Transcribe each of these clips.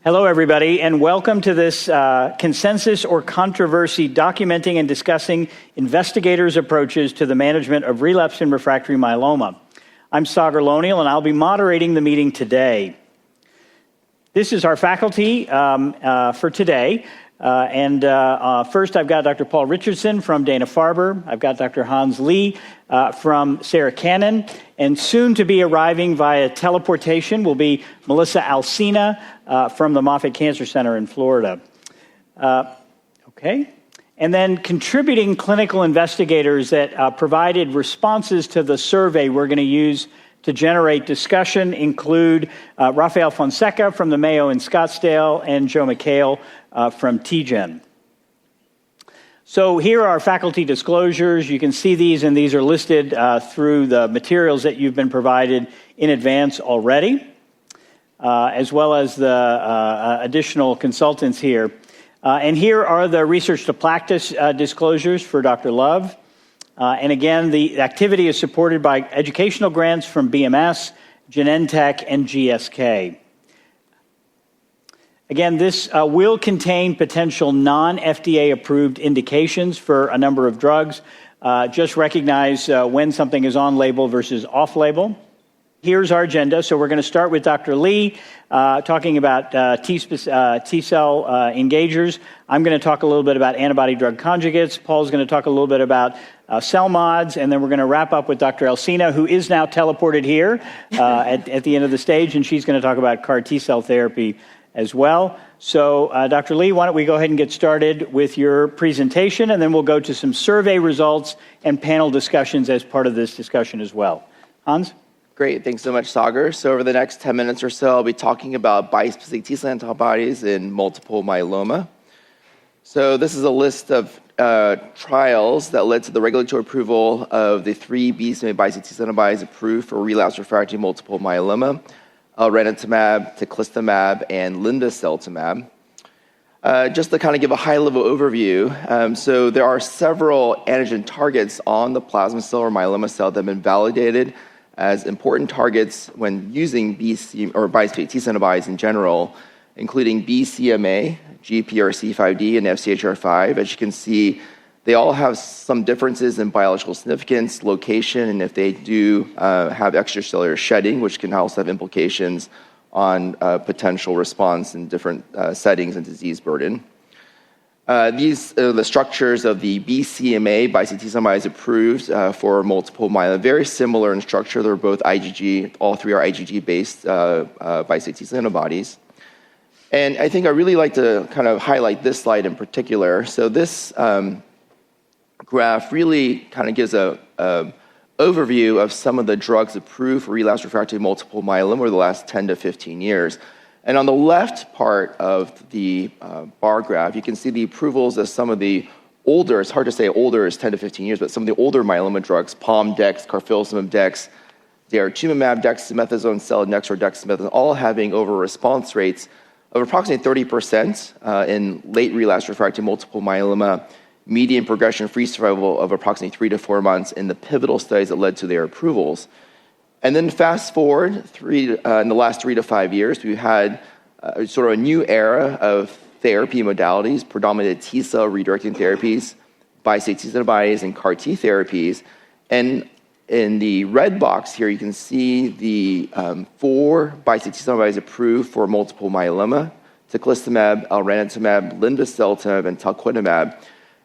Hello, everybody, and welcome to this consensus or controversy documenting and discussing investigators' approaches to the management of relapsed and refractory myeloma. I'm Dr Lonial, and I'll be moderating the meeting today. This is our faculty for today. First, I've got Dr. Paul Richardson from Dana-Farber. I've got Dr. Hans Lee from Sarah Cannon. And soon to be arriving via teleportation will be Melissa Alsina from the Moffitt Cancer Center in Florida. Okay. And then contributing clinical investigators that provided responses to the survey we're going to use to generate discussion include Rafael Fonseca from the Mayo in Scottsdale and Joe McHale from Antigen. So here are our faculty disclosures. You can see these, and these are listed through the materials that you've been provided in advance already, as well as the additional consultants here. And here are the research to practice disclosures for Dr. Love. And again, the activity is supported by educational grants from BMS, Genentech, and GSK. Again, this will contain potential non-FDA approved indications for a number of drugs. Just recognize when something is on label versus off label. Here's our agenda. So we're going to start with Dr. Lee talking about T-cell engagers. I'm going to talk a little bit about antibody-drug conjugates. Paul's going to talk a little bit about cell mods, and then we're going to wrap up with Dr. Alsina, who is now teleported here at the end of the stage, and she's going to talk about CAR T-cell therapy as well. So, Dr. Lee, why don't we go ahead and get started with your presentation, and then we'll go to some survey results and panel discussions as part of this discussion as well. Hans? Great. Thanks so much, Sagar. So over the next 10 minutes or so, I'll be talking about bispecific T-cell antibodies in multiple myeloma. So this is a list of trials that led to the regulatory approval of the 3 BCMA bispecific T-cell antibodies approved for relapsed refractory multiple myeloma: elranatamab, teclistamab, and linvoseltamab. Just to kind of give a high-level overview, so there are several antigen targets on the plasma cell or myeloma cell that have been validated as important targets when using bispecific T-cell antibodies in general, including BCMA, GPRC5D, and FCHR5. As you can see, they all have some differences in biological significance, location, and if they do have extracellular shedding, which can also have implications on potential response in different settings and disease burden. These are the structures of the BCMA bispecific T-cell antibodies approved for multiple myeloma. Very similar in structure. They're both IgG. All 3 are IgG-based bispecific T-cell antibodies. And I think I really like to kind of highlight this slide in particular. So this graph really kind of gives a overview of some of the drugs approved for relapsed refractory multiple myeloma over the last 10 to 15 years. And on the left part of the bar graph, you can see the approvals of some of the older, it's hard to say older is 10 to 15 years, but some of the older myeloma drugs: Pom-dex, carfilzomib-dex, daratumumab, dexamethasone, selinexor, dexamethasone, all having over response rates of approximately 30% in late relapsed refractory multiple myeloma, median progression-free survival of approximately 3 to 4 months in the pivotal studies that led to their approvals. And then fast forward in the last 3 to 5 years, we've had sort of a new era of therapy modalities, predominantly T-cell redirecting therapies, bispecific T-cell antibodies, and CAR T therapies. And in the red box here, you can see the 4 bispecific T-cell antibodies approved for multiple myeloma: teclistamab, elranatamab, linvoseltamab, and talquetamab.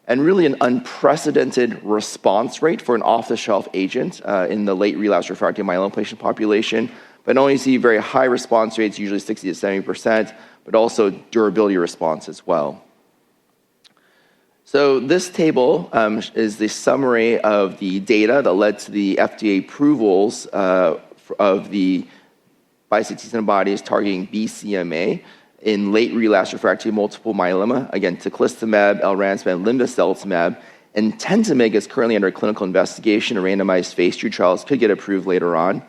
And really an unprecedented response rate for an off-the-shelf agent in the late relapsed refractory myeloma patient population. But not only see very high response rates, usually 60 to 70%, but also durability response as well. So this table is the summary of the data that led to the FDA approvals of the bispecific T-cell antibodies targeting BCMA in late relapsed refractory multiple myeloma. Again, teclistamab, elranatamab, linvoseltamab, and Tentamig is currently under clinical investigation. A randomized phase 2 trials could get approved later on.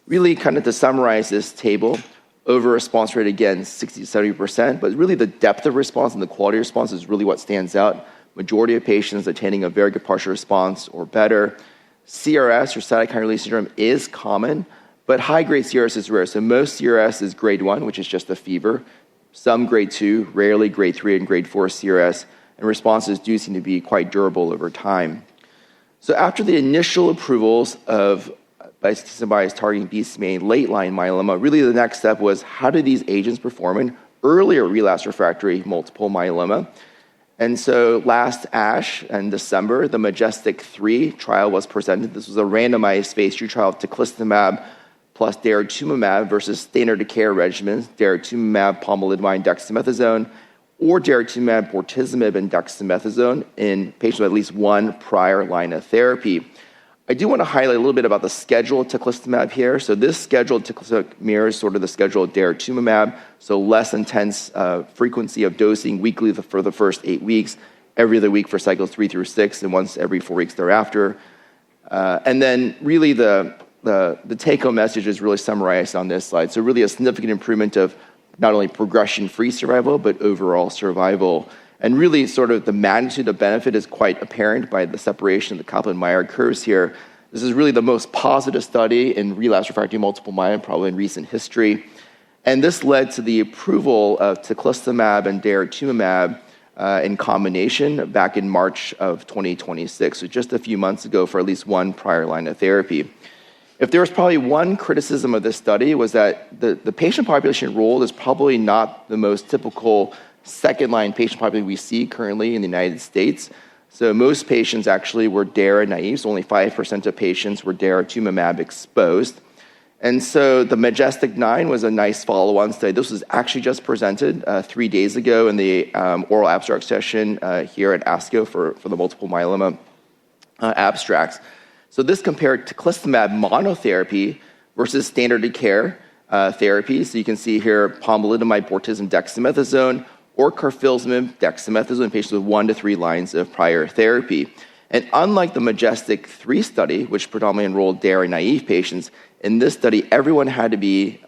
Really, kind of to summarize this table, over response rate again 60 to 70%, but really the depth of response and the quality of response is really what stands out. Majority of patients attaining a very good partial response or better. CRS, or cytokine release syndrome, is common, but high-grade CRS is rare. So most CRS is grade 1, which is just a fever. some grade 2, rarely grade 3 and grade 4 CRS, and responses do seem to be quite durable over time. So after the initial approvals of bispecific antibodies targeting BCMA in late-line myeloma, really the next step was how do these agents perform in earlier relapsed refractory multiple myeloma? And so last ASH in December, the Majestic-3 trial was presented. This was a randomized phase 3 trial of teclistamab plus daratumumab versus standard of care regimens, daratumumab, pomalidomide, dexamethasone, or daratumumab, bortezomib, and dexamethasone in patients with at least one prior line of therapy. I do want to highlight a little bit about the schedule of teclistamab here. So this schedule of teclistamab mirrors sort of the schedule of daratumumab, so less intense frequency of dosing weekly for the first 8 weeks, every other week for cycles 3 through 6, and once every 4 weeks thereafter. And then really the take-home message is really summarized on this slide. So really a significant improvement of not only progression-free survival, but overall survival. And really sort of the magnitude of benefit is quite apparent by the separation of the Kaplan-Meier curves here. This is really the most positive study in relapsed refractory multiple myeloma probably in recent history. And this led to the approval of teclistamab and daratumumab in combination back in March of 2026, so just a few months ago for at least one prior line of therapy. If there was probably one criticism of this study was that the patient population enrolled is probably not the most typical second-line patient population we see currently in the United States. So most patients actually were DARA naive, so only 5% of patients were daratumumab exposed. And so the Majestic-9 was a nice follow-on study. This was actually just presented 3 days ago in the oral abstract session here at ASCO for the multiple myeloma abstracts. So this compared teclistamab monotherapy versus standard of care therapy. So you can see here pomalidomide, bortezomib, dexamethasone, or carfilzomib, dexamethasone in patients with 1 to 3 lines of prior therapy. And unlike the Majestic-3 study, which predominantly enrolled DARA-naive patients, in this study, everyone had to be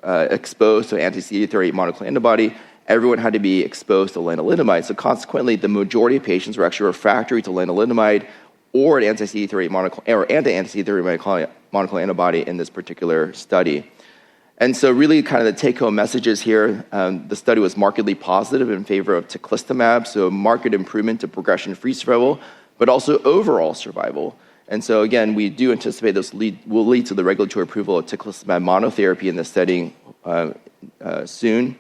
exposed to an anti-CD38 monoclonal antibody. Everyone had to be exposed to lenalidomide. So consequently, the majority of patients were actually refractory to lenalidomide or an anti-CD38 monoclonal antibody in this particular study. And so really kind of the take-home messages here, the study was markedly positive in favor of teclistamab, so marked improvement to progression-free survival, but also overall survival. And so again, we do anticipate this will lead to the regulatory approval of teclistamab monotherapy in this setting soon.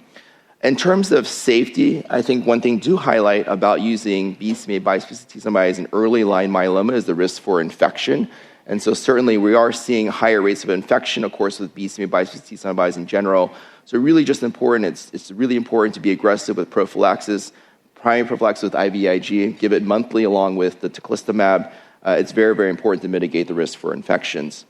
In terms of safety, I think one thing to highlight about using BCMA bispecific T-cell in early line myeloma is the risk for infection. And so certainly we are seeing higher rates of infection, of course, with BCMA bispecific T-cell in general. So really just important, it's really important to be aggressive with prophylaxis, primary prophylaxis with IVIG, give it monthly along with the teclistamab. It's very, very important to mitigate the risk for infections.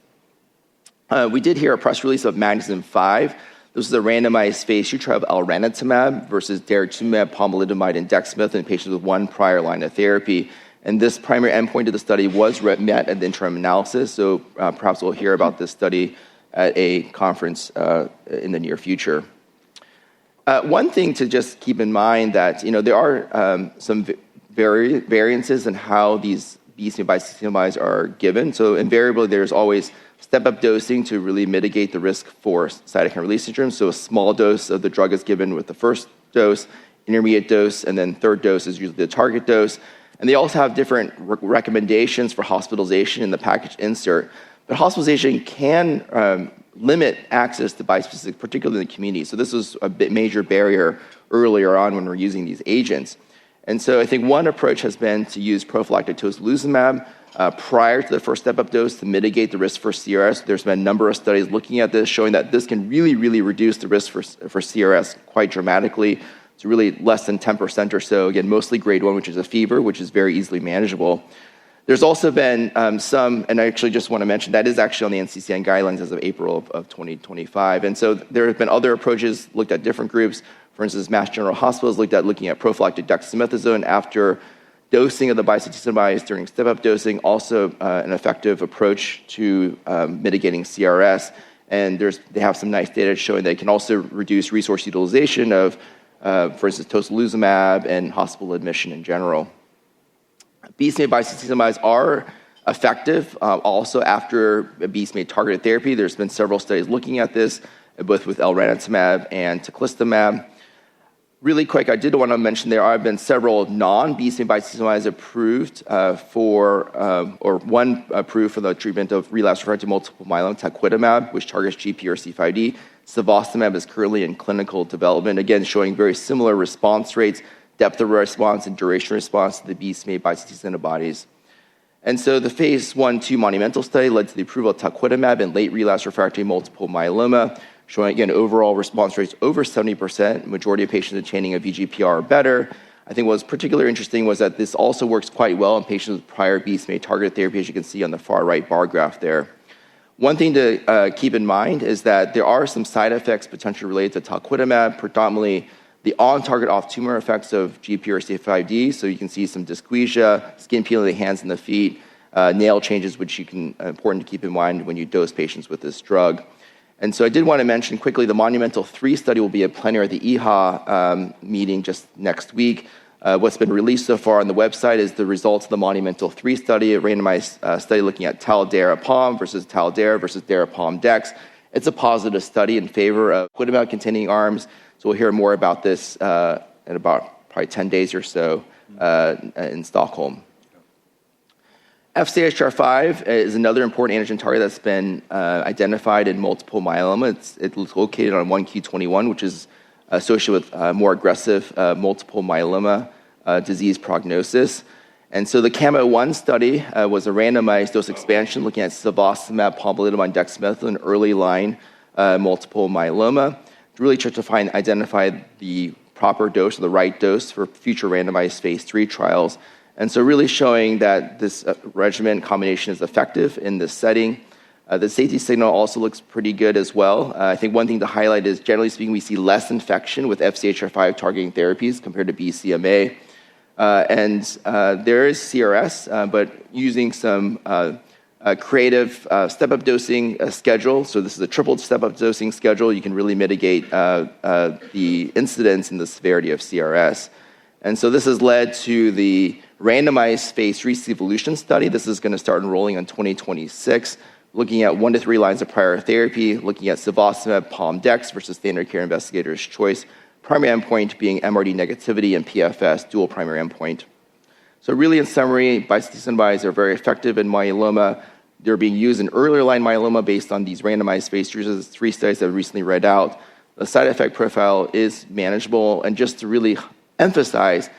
We did hear a press release of Magnetism-5. This is a randomized phase 2 trial of elranatamab versus daratumumab, pomalidomide, and dexamethasone in patients with one prior line of therapy. And this primary endpoint of the study was met at the interim analysis, so perhaps we'll hear about this study at a conference in the near future. One thing to just keep in mind that there are some variances in how these BCMA bispecific are given. So invariably, there's always step-up dosing to really mitigate the risk for cytokine release syndrome. So a small dose of the drug is given with the first dose, intermediate dose, and then third dose is usually the target dose. And they also have different recommendations for hospitalization in the package insert. But hospitalization can limit access to bispecific, particularly in the community. So this was a major barrier earlier on when we're using these agents. And so I think one approach has been to use prophylactic tocilizumab prior to the first step-up dose to mitigate the risk for CRS. There's been a number of studies looking at this, showing that this can really, really reduce the risk for CRS quite dramatically. It's really less than 10% or so. Again, mostly grade 1, which is a fever, which is very easily manageable. There's also been some, and I actually just want to mention, that is actually on the NCCN guidelines as of April of 2025. And so there have been other approaches looked at different groups. For instance, Mass General Hospital is looking at prophylactic dexamethasone after dosing of the bispecific during step-up dosing, also an effective approach to mitigating CRS. And they have some nice data showing they can also reduce resource utilization of, for instance, tocilizumab and hospital admission in general. BCMA bispecific are effective also after BCMA-targeted therapy. There's been several studies looking at this, both with elranatamab and teclistamab. Really quick, I did want to mention there have been several non-BCMA bispecifics approved or one approved for the treatment of relapsed refractory multiple myeloma, talquetamab, which targets GPRC5D. Cevostamab is currently in clinical development, again, showing very similar response rates, depth of response, and duration response to the BCMA bispecific antibodies. And so the phase 1/2 monumental study led to the approval of talquetamab in late relapsed refractory multiple myeloma, showing, again, overall response rates over 70%, majority of patients attaining a VGPR or better. I think what was particularly interesting was that this also works quite well in patients with prior BCMA targeted therapy, as you can see on the far right bar graph there. One thing to keep in mind is that there are some side effects potentially related to talquetamab, predominantly the on-target off-tumor effects of GPRC5D. So you can see some dysgeusia, skin peeling of the hands and the feet, nail changes, which important to keep in mind when you dose patients with this drug. And so I did want to mention quickly the Monumental 3 study will be a plenary at the EHA meeting just next week. What's been released so far on the website is the results of the Monumental 3 study, a randomized study looking at tal-dara-pom versus tal-dara versus dara-pom-dex. It's a positive study in favor of talquetamab-containing arms. So we'll hear more about this in about probably 10 days or so in Stockholm. FCHR5 is another important antigen target that's been identified in multiple myeloma. It's located on 1q21, which is associated with more aggressive multiple myeloma disease prognosis. And so the CAMO-1 study was a randomized dose expansion looking at cevostamab, pomalidomide, dexamethasone in early line multiple myeloma to really try to identify the proper dose or the right dose for future randomized phase 3 trials. And so really showing that this regimen combination is effective in this setting. The safety signal also looks pretty good as well. I think one thing to highlight is, generally speaking, we see less infection with FCHR5 targeting therapies compared to BCMA. And there is CRS, but using some creative step-up dosing schedule. So this is a triple step-up dosing schedule. You can really mitigate the incidence and the severity of CRS. And so this has led to the randomized phase 3 Evolution study. This is going to start enrolling in 2026, looking at 1 to 3 lines of prior therapy, looking at cevostamab, pom-dex versus standard care investigator's choice. Primary endpoint being MRD negativity and PFS, dual primary endpoint. So really, in summary, bispecific antibodies are very effective in myeloma. They're being used in earlier line myeloma based on these randomized phase 3 studies that I recently read out. The side effect profile is manageable, and just to really emphasize,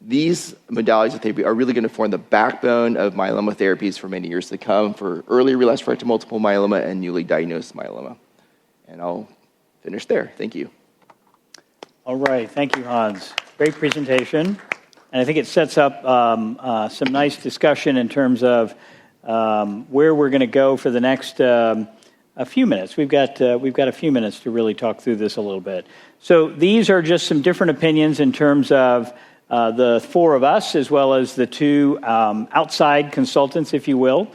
these modalities of therapy are really going to form the backbone of myeloma therapies for many years to come for early relapsed refractory multiple myeloma and newly diagnosed myeloma. And I'll finish there. Thank you. All right. Thank you, Hans. Great presentation. And I think it sets up some nice discussion in terms of where we're going to go for the next a few minutes. We've got a few minutes to really talk through this a little bit. So these are just some different opinions in terms of the 4 of us, as well as the 2 outside consultants, if you will.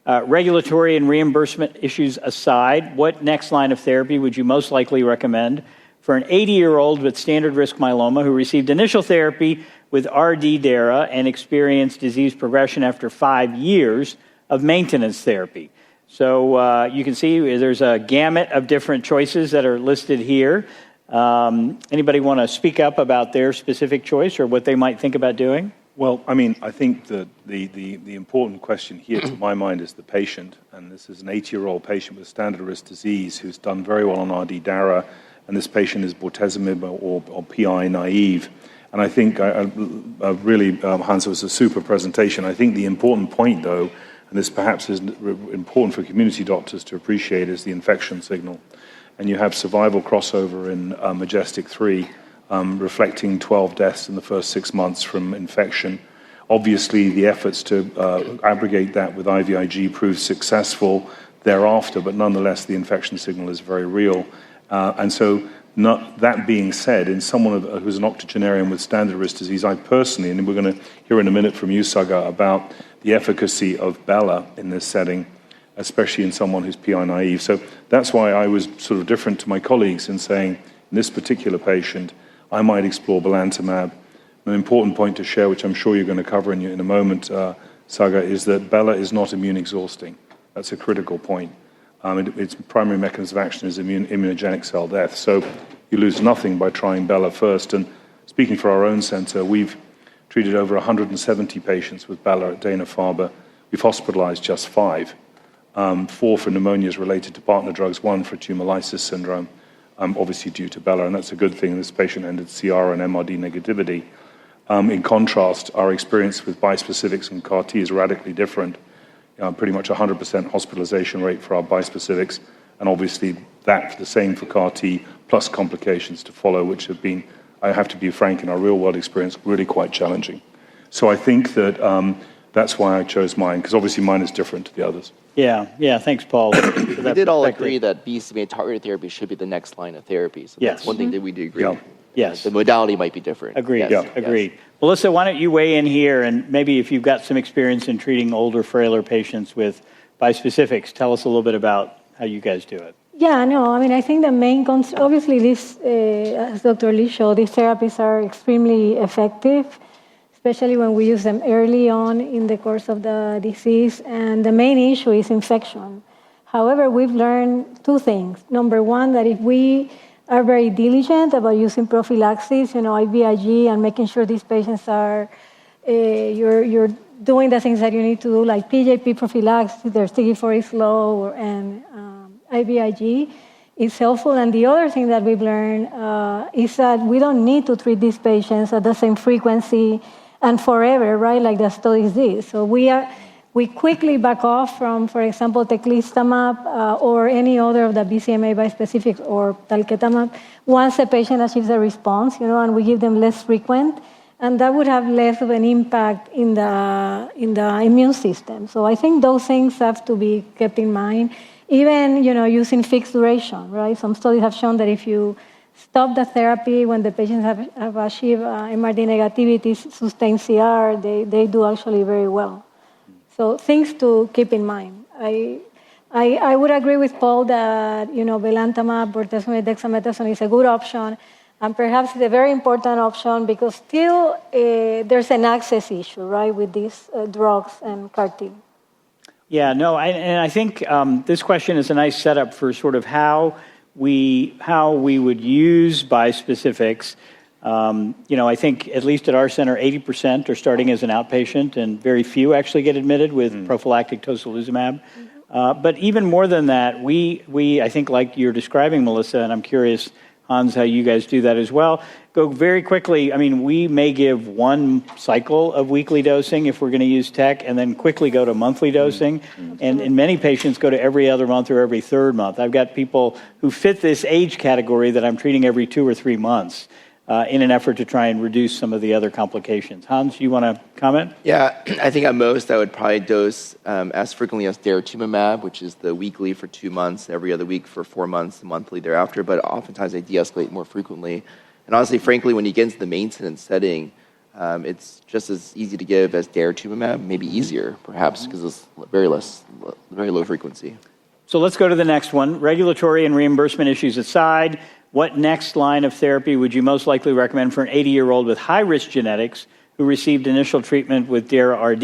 Regulatory and reimbursement issues aside, what next line of therapy would you most likely recommend for an 80-year-old with standard risk myeloma who received initial therapy with RD-DARA and experienced disease progression after 5 years of maintenance therapy? So you can see there's a gamut of different choices that are listed here. Anybody want to speak up about their specific choice or what they might think about doing? Well, I mean, I think that the important question here, to my mind, is the patient. And this is an 80-year-old patient with standard risk disease who's done very well on RD-DARA, and this patient is bortezomib or PI naive. And I think really, Hans, it was a super presentation. I think the important point, though, and this perhaps is important for community doctors to appreciate, is the infection signal. And you have survival crossover in Majestic 3, reflecting 12 deaths in the first 6 months from infection. Obviously, the efforts to aggregate that with IVIG proved successful thereafter, but nonetheless, the infection signal is very real. And so, that being said, in someone who's an octogenarian with standard risk disease, I personally, and we're going to hear in a minute from you, Sagar, about the efficacy of Bela in this setting, especially in someone who's PI naive. So that's why I was sort of different to my colleagues in saying, in this particular patient, I might explore belantamab. An important point to share, which I'm sure you're going to cover in a moment, Sagar, is that Bela is not immune exhausting. That's a critical point. Its primary mechanism of action is immunogenic cell death. So you lose nothing by trying Bela first. And speaking for our own center, we've treated over 170 patients with Bela at Dana-Farber. We've hospitalized just 5, 4 for pneumonias related to partner drugs, 1 for tumor lysis syndrome, obviously due to Bela, and that's a good thing. This patient ended CR and MRD negativity. In contrast, our experience with bispecifics and CAR T is radically different. Pretty much 100% hospitalization rate for our bispecifics, and obviously that the same for CAR T, plus complications to follow, which have been, I have to be frank, in our real-world experience, really quite challenging. So I think that that's why I chose mine, because obviously mine is different to the others. Yeah, thanks, Paul. We did all agree that BCMA-targeted therapy should be the next line of therapy. So Yes. that's one thing that we do agree. Yeah. Yes. The modality might be different. Agreed. Yes. Agreed. Melissa, why don't you weigh in here, and maybe if you've got some experience in treating older, frailer patients with bispecifics, tell us a little bit about how you guys do it. Yeah, no, I mean, I think the main concept, obviously this, as Dr. Lee showed, these therapies are extremely effective, especially when we use them early on in the course of the disease, and the main issue is infection. However, we've learned 2 things. Number one, that if we are very diligent about using prophylaxis, IVIG, and making sure these patients are, you're doing the things that you need to do, like PJP prophylaxis, their CD4 is low, and IVIG is helpful. And the other thing that we've learned is that we don't need to treat these patients at the same frequency and forever, right, like the studies did. So we quickly back off from, for example, teclistamab or any other of the BCMA bispecifics or talquetamab once the patient achieves a response, and we give them less frequent, and that would have less of an impact in the immune system. So I think those things have to be kept in mind. Even, using fixed duration, right? Some studies have shown that if you stop the therapy when the patients have achieved MRD negativity, sustained CR, they do actually very well. So things to keep in mind. I would agree with Paul that, belantamab, bortezomib, dexamethasone is a good option, and perhaps it's a very important option because still there's an access issue, right, with these drugs and CAR T. Yeah, no, and I think this question is a nice setup for sort of how we would use bispecifics. I think at least at our center, 80% are starting as an outpatient, and very few actually get admitted with prophylactic tocilizumab. But even more than that, we I think, like you're describing, Melissa, and I'm curious, Hans, how you guys do that as well. Go very quickly. I mean, we may give 1 cycle of weekly dosing if we're going to use tech, and then quickly go to monthly dosing. And many patients go to every other month or every 3rd month. I've got people who fit this age category that I'm treating every 2 or 3 months in an effort to try and reduce some of the other complications. Hans, you want to comment? Yeah, I think at most I would probably dose as frequently as daratumumab, which is the weekly for 2 months, every other week for 4 months, monthly thereafter. But oftentimes I de-escalate more frequently. And honestly, frankly, when you get into the maintenance setting, it's just as easy to give as daratumumab, maybe easier, perhaps, because it's very low frequency. So let's go to the next one. Regulatory and reimbursement issues aside, what next line of therapy would you most likely recommend for an 80-year-old with high-risk genetics who received initial treatment with Dara-RD,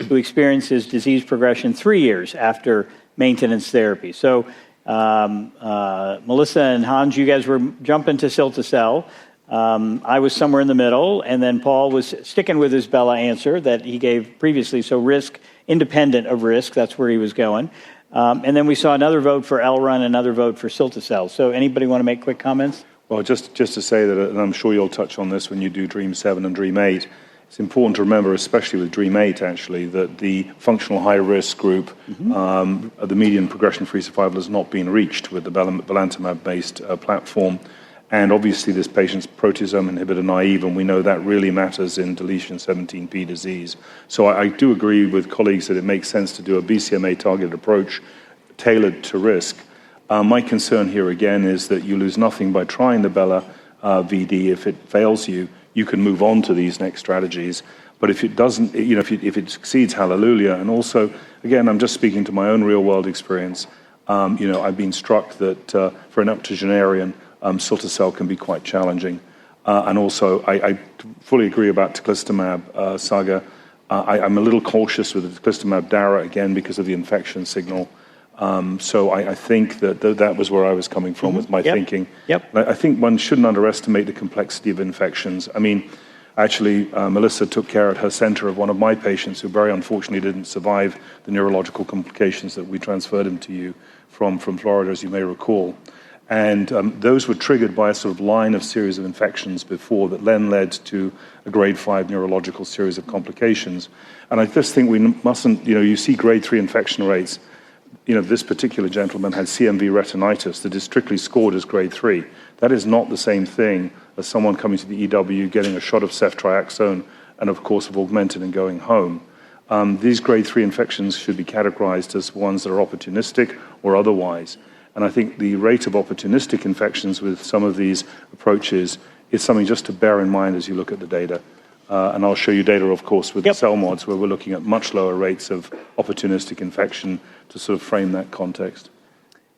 who experiences disease progression 3 years after maintenance therapy? So Melissa and Hans, you guys were jumping to cilta-cel. I was somewhere in the middle, and then Paul was sticking with his Bela answer that he gave previously, so risk independent of risk, that's where he was going. And then we saw another vote for Elrun, another vote for cilta-cel. So anybody want to make quick comments? Well, just to say that, and I'm sure you'll touch on this when you do Dream 7 and Dream 8, it's important to remember, especially with Dream 8 actually, that the functional high-risk group, the median progression-free survival has not been reached with the belantamab-based platform. And obviously this patient's proteasome inhibitor naive, and we know that really matters in deletion 17p disease. So I do agree with colleagues that it makes sense to do a BCMA-targeted approach tailored to risk. My concern here again is that you lose nothing by trying the Bela VD. If it fails you, you can move on to these next strategies. But if it doesn't, if it succeeds, hallelujah. And also, again, I'm just speaking to my own real-world experience. I've been struck that for an octogenarian, cilta-cel can be quite challenging. And also, I fully agree about teclistamab, Sagar. I'm a little cautious with the teclistamab Dara, again, because of the infection signal. So I think that was where I was coming from with my thinking. Yep. I think one shouldn't underestimate the complexity of infections. I mean, actually, Melissa took care at her center of one of my patients who very unfortunately didn't survive the neurological complications that we transferred him to you from Florida, as you may recall. And those were triggered by a sort of line of series of infections before that then led to a grade 5 neurological series of complications. And I just think we mustn't, you see grade 3 infection rates. This particular gentleman had CMV retinitis that is strictly scored as grade 3. That is not the same thing as someone coming to the EW, getting a shot of ceftriaxone, and of course of Augmentin and going home. These grade 3 infections should be categorized as ones that are opportunistic or otherwise. And I think the rate of opportunistic infections with some of these approaches is something just to bear in mind as you look at the data. And I'll show you data, of course, with the cell mods, where we're looking at much lower rates of opportunistic infection to sort of frame that context.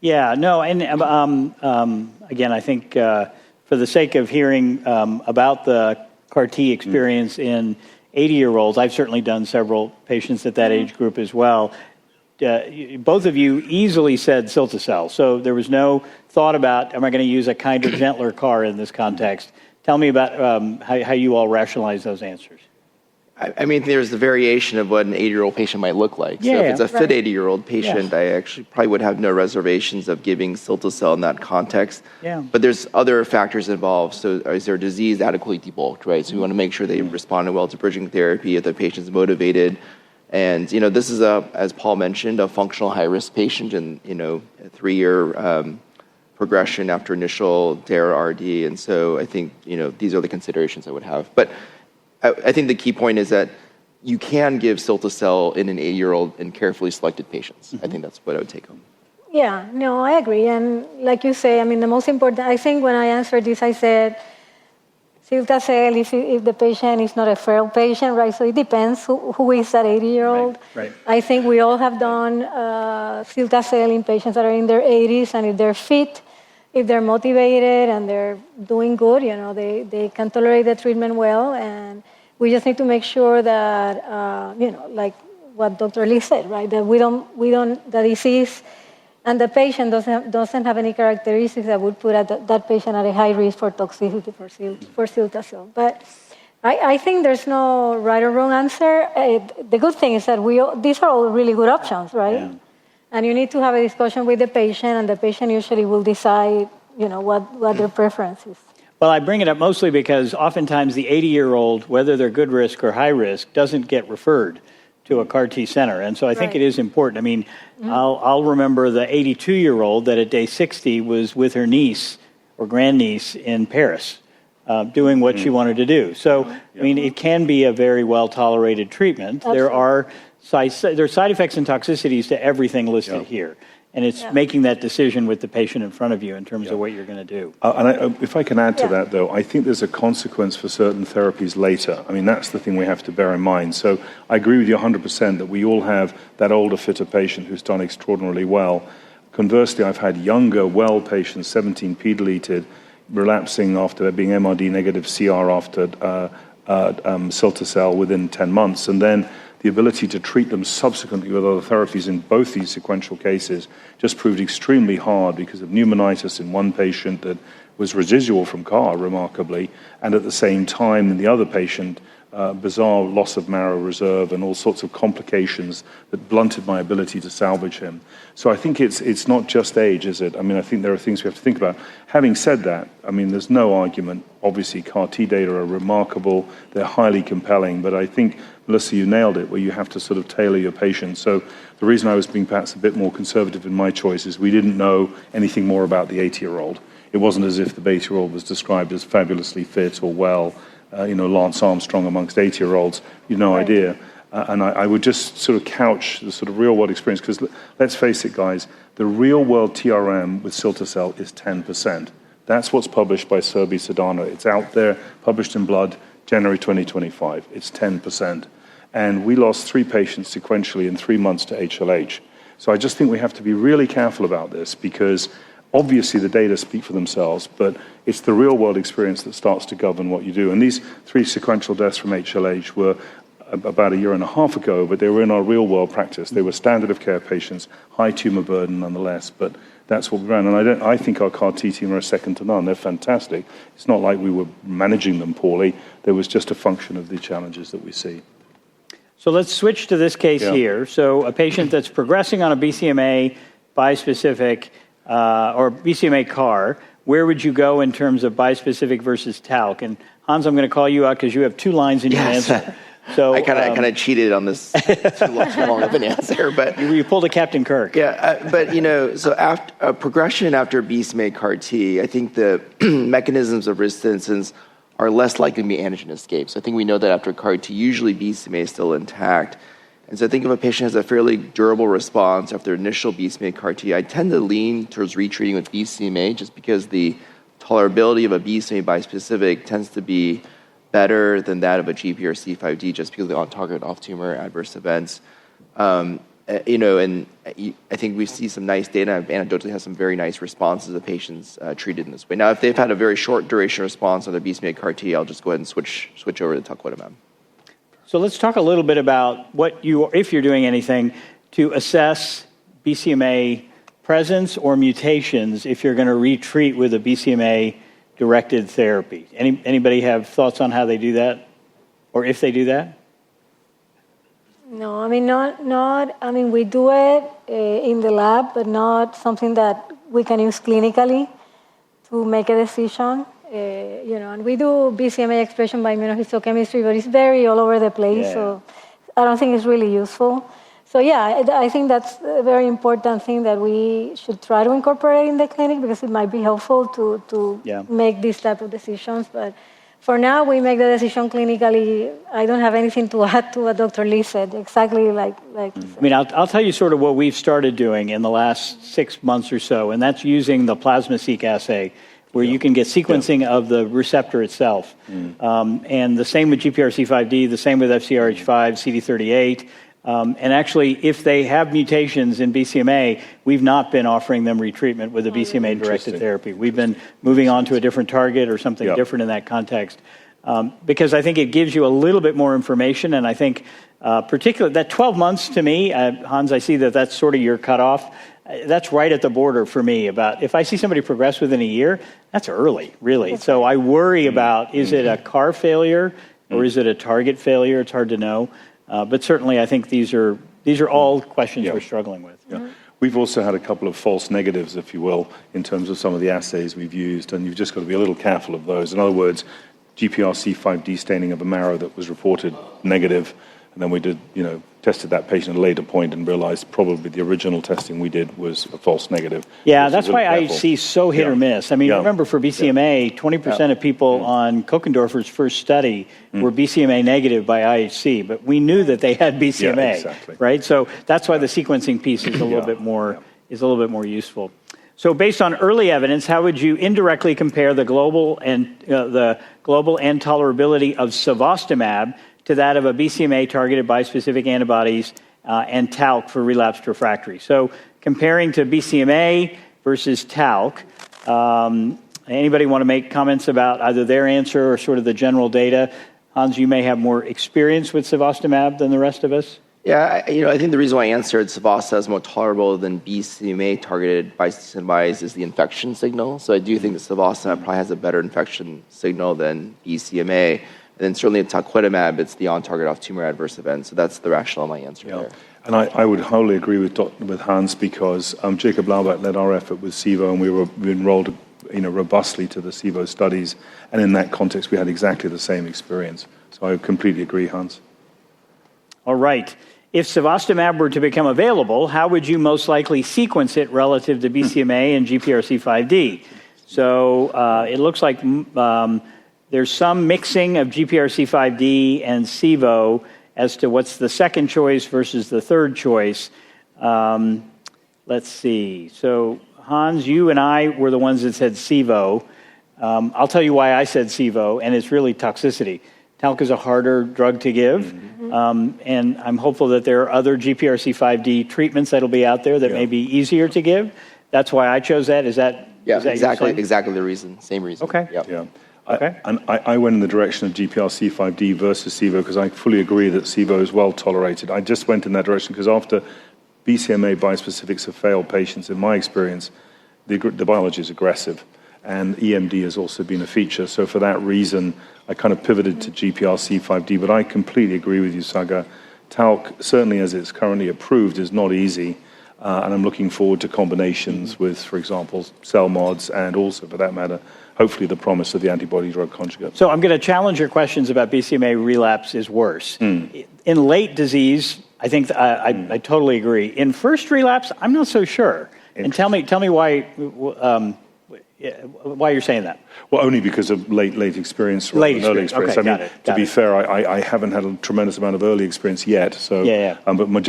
Yeah, no, and again, I think for the sake of hearing about the CAR-T experience in 80-year-olds, I've certainly done several patients at that age group as well. Both of you easily said cilta-cel, so there was no thought about, am I going to use a kinder, gentler CAR in this context? Tell me about how you all rationalize those answers. I mean, there's the variation of what an 80-year-old patient might look like. So if it's a fit 80-year-old patient, I actually probably would have no reservations of giving cilta-cel in that context. Yeah. But there's other factors involved. So is their disease adequately debulked, right? So we want to make sure they responded well to bridging therapy, if the patient's motivated. And, this is, as Paul mentioned, a functional high-risk patient and, a 3-year progression after initial DARA-RD. And so I think, these are the considerations I would have. But I think the key point is that you can give cilta-cel in an 80-year-old in carefully selected patients. I think that's what I would take home. Yeah, no, I agree. And like you say, I mean, the most important, I think when I answered this, I said, cilta-cel if the patient is not a frail patient, right? So it depends who is that 80-year-old. Right. I think we all have done cilta-cel in patients that are in their 80s, and if they're fit, if they're motivated and they're doing good, they can tolerate the treatment well. And we just need to make sure that, like what Dr. Lee said, right? That the disease and the patient doesn't have any characteristics that would put that patient at a high risk for toxicity for cilta-cel. But I think there's no right or wrong answer. The good thing is that these are all really good options, right? Yeah. And you need to have a discussion with the patient, and the patient usually will decide, what their preference is. Well, I bring it up mostly because oftentimes the 80-year-old, whether they're good risk or high risk, doesn't get referred to a CAR-T center. And so I think it is important. I mean, I'll remember the 82-year-old that at day 60 was with her niece or grandniece in Paris doing what she wanted to do. So, I mean, it can be a very well-tolerated treatment. Absolutely. There are side effects and toxicities to everything listed here. And it's making that decision with the patient in front of you in terms of what you're going to do. If I can add to that, though, I think there's a consequence for certain therapies later. I mean, that's the thing we have to bear in mind. So I agree with you 100% that we all have that older, fitter patient who's done extraordinarily well. Conversely, I've had younger, well patients, 17p deleted, relapsing after being MRD negative CR after cilta-cel within 10 months. And then the ability to treat them subsequently with other therapies in both these sequential cases just proved extremely hard because of pneumonitis in one patient that was residual from CAR, remarkably, and at the same time in the other patient, bizarre loss of marrow reserve and all sorts of complications that blunted my ability to salvage him. So I think it's not just age, is it? I mean, I think there are things we have to think about. Having said that, I mean, there's no argument. Obviously, CAR-T data are remarkable. They're highly compelling. But I think, Melissa, you nailed it, where you have to sort of tailor your patient. So the reason I was being perhaps a bit more conservative in my choice is we didn't know anything more about the 80-year-old. It wasn't as if the 80-year-old was described as fabulously fit or well. Lance Armstrong amongst 80-year-olds, you've no idea. And I would just sort of couch the sort of real-world experience, because let's face it, guys, the real-world TRM with cilta-cel is 10%. That's what's published by Serbi Sedana. It's out there, published in Blood, January 2025. It's 10%. And we lost 3 patients sequentially in 3 months to HLH. So I just think we have to be really careful about this, because obviously the data speak for themselves, but it's the real-world experience that starts to govern what you do. And these 3 sequential deaths from HLH were about a year and a half ago, but they were in our real-world practice. They were standard of care patients, high tumor burden nonetheless, but that's what we ran. And I think our CAR-T team are second to none. They're fantastic. It's not like we were managing them poorly. There was just a function of the challenges that we see. So let's switch to this case here. So a patient that's progressing on a BCMA bispecific or BCMA CAR, where would you go in terms of bispecific versus talc? And Hans, I'm going to call you out because you have 2 lines in your answer. So I kind of cheated on this too long of an answer, but you pulled a Captain Kirk. Yeah, but so after progression after BCMA CAR-T, I think the mechanisms of resistance are less likely to be antigen escape. So I think we know that after CAR-T, usually BCMA is still intact. And so I think if a patient has a fairly durable response after initial BCMA CAR-T, I tend to lean towards retreating with BCMA just because the tolerability of a BCMA bispecific tends to be better than that of a GPRC5D just because of the on-target off-tumor adverse events. And I think we see some nice data. Anecdotally, has some very nice responses of patients treated in this way. Now, if they've had a very short duration response on their BCMA CAR-T, I'll just go ahead and switch over to talquetamab. So let's talk a little bit about if you're doing anything to assess BCMA presence or mutations if you're going to retreat with a BCMA-directed therapy. Anybody have thoughts on how they do that, or if they do that? No, I mean, not. I mean, we do it in the lab, but not something that we can use clinically to make a decision. And we do BCMA expression by immunohistochemistry, but it's very all over the place, so I don't think it's really useful. So I think that's a very important thing that we should try to incorporate in the clinic because it might be helpful to make these type of decisions. But for now, we make the decision clinically. I don't have anything to add to what Dr. Lee said, exactly like he said. I mean, I'll tell you sort of what we've started doing in the last 6 months or so, and that's using the plasma-seq assay, where you can get sequencing of the receptor itself. And the same with GPRC5D, the same with FcRH5, CD38. And actually, if they have mutations in BCMA, we've not been offering them retreatment with a BCMA-directed therapy. We've been moving on to a different target or something different in that context. Because I think it gives you a little bit more information, and I think particularly that 12 months to me, Hans, I see that that's sort of your cutoff. That's right at the border for me. About if I see somebody progress within a year, that's early, really. So I worry about, is it a CAR failure or is it a target failure? It's hard to know. But certainly I think these are all questions we're struggling with. We've also had a couple of false negatives, if you will, in terms of some of the assays we've used, and you've just got to be a little careful of those. In other words, GPRC5D staining of a marrow that was reported negative, and then we did, tested that patient at a later point and realized probably the original testing we did was a false negative. Yeah, that's why IHC is so hit or miss. I mean, remember for BCMA, 20% of people on Kochendorfer's first study were BCMA negative by IHC, but we knew that they had BCMA, right? So that's why the sequencing piece is a little bit more useful. So based on early evidence, how would you indirectly compare the global and tolerability of cevostamab to that of a BCMA-targeted bispecific antibodies and talc for relapsed refractory? So comparing to BCMA versus talc, anybody want to make comments about either their answer or sort of the general data? Hans, you may have more experience with cevostamab than the rest of us. Yeah, I think the reason why I answered cevostamab is more tolerable than BCMA-targeted bispecific antibodies is the infection signal. So I do think that cevostamab probably has a better infection signal than BCMA. And then certainly at talquetamab, it's the on-target off-tumor adverse event. So that's the rationale of my answer there. And I would wholly agree with Hans because Jacob Laubach led our effort with CEVO, and we enrolled robustly to the CEVO studies. And in that context, we had exactly the same experience. So I completely agree, Hans. All right. If cevostamab were to become available, how would you most likely sequence it relative to BCMA and GPRC5D? So it looks like there's some mixing of GPRC5D and CEVO as to what's the second choice versus the third choice. Let's see. So, Hans, you and I were the ones that said CEVO. I'll tell you why I said CEVO, and it's really toxicity. Talc is a harder drug to give, and I'm hopeful that there are other GPRC5D treatments that will be out there that may be easier to give. That's why I chose that. Is that exactly the reason. Same reason. Okay. Yeah. Okay. And I went in the direction of GPRC5D versus SIBO because I fully agree that SIBO is well tolerated. I just went in that direction because after BCMA bispecifics have failed patients, in my experience, the biology is aggressive, and EMD has also been a feature. So for that reason, I kind of pivoted to GPRC5D, but I completely agree with you, Sagar. Talc, certainly as it's currently approved, is not easy, and I'm looking forward to combinations with, for example, cell mods and also, for that matter, hopefully the promise of the antibody-drug conjugate. So I'm going to challenge your questions about BCMA relapse is worse. In late disease, I think I totally agree. In first relapse, I'm not so sure. And tell me why you're saying that. Well, only because of late experience or Late early experience. experience. Okay, To be fair, I haven't had a tremendous amount of early experience yet. So, but my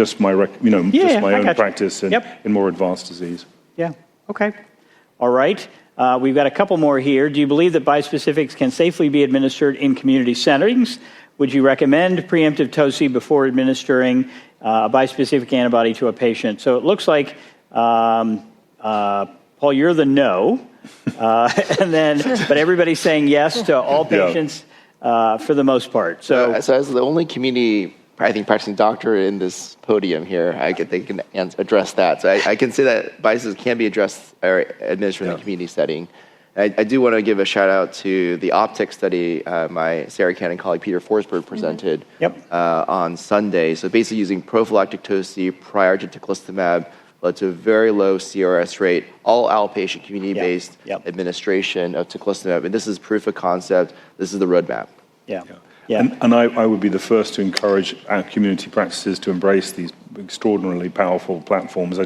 own practice in more advanced disease. Yeah. Okay. All right. We've got a couple more here. Do you believe that bispecifics can safely be administered in community settings? Would you recommend preemptive TOSI before administering a bispecific antibody to a patient? So it looks like, Paul, you're the no. But everybody's saying yes to all patients for the most part. So as the only community, I think, practicing doctor in this podium here, they can address that. So I can say that biases can be addressed or administered in the community setting. I do want to give a shout out to the OPTIC study my Sarah Cannon colleague Peter Forsberg presented on Sunday. So basically using prophylactic TOSI prior to teclistamab led to a very low CRS rate, all outpatient community-based administration of teclistamab. And this is proof of concept. This is the roadmap. Yeah. And I would be the first to encourage our community practices to embrace these extraordinarily powerful platforms.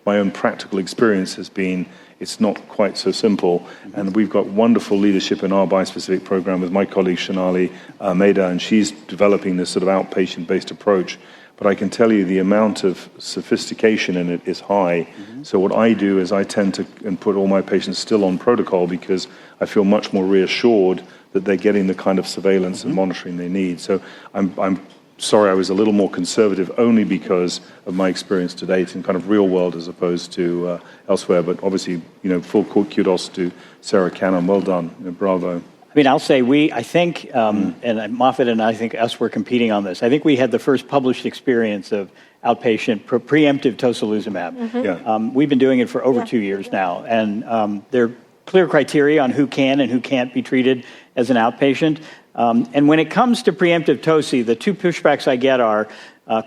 My own practical experience has been it's not quite so simple. And we've got wonderful leadership in our bispecific program with my colleague Shanali Mehta, and she's developing this sort of outpatient-based approach. But I can tell you the amount of sophistication in it is high. So what I do is I tend to put all my patients still on protocol because I feel much more reassured that they're getting the kind of surveillance and monitoring they need. So I'm sorry I was a little more conservative only because of my experience to date in kind of real world as opposed to elsewhere. But obviously, full kudos to Sarah Cannon. Well done. Bravo. I mean, I'll say I think, and Moffitt and I think us were competing on this. I think we had the first published experience of outpatient preemptive tocilizumab. We've been doing it for over 2 years now, and there are clear criteria on who can and who can't be treated as an outpatient. And when it comes to preemptive TOSI, the two pushbacks I get are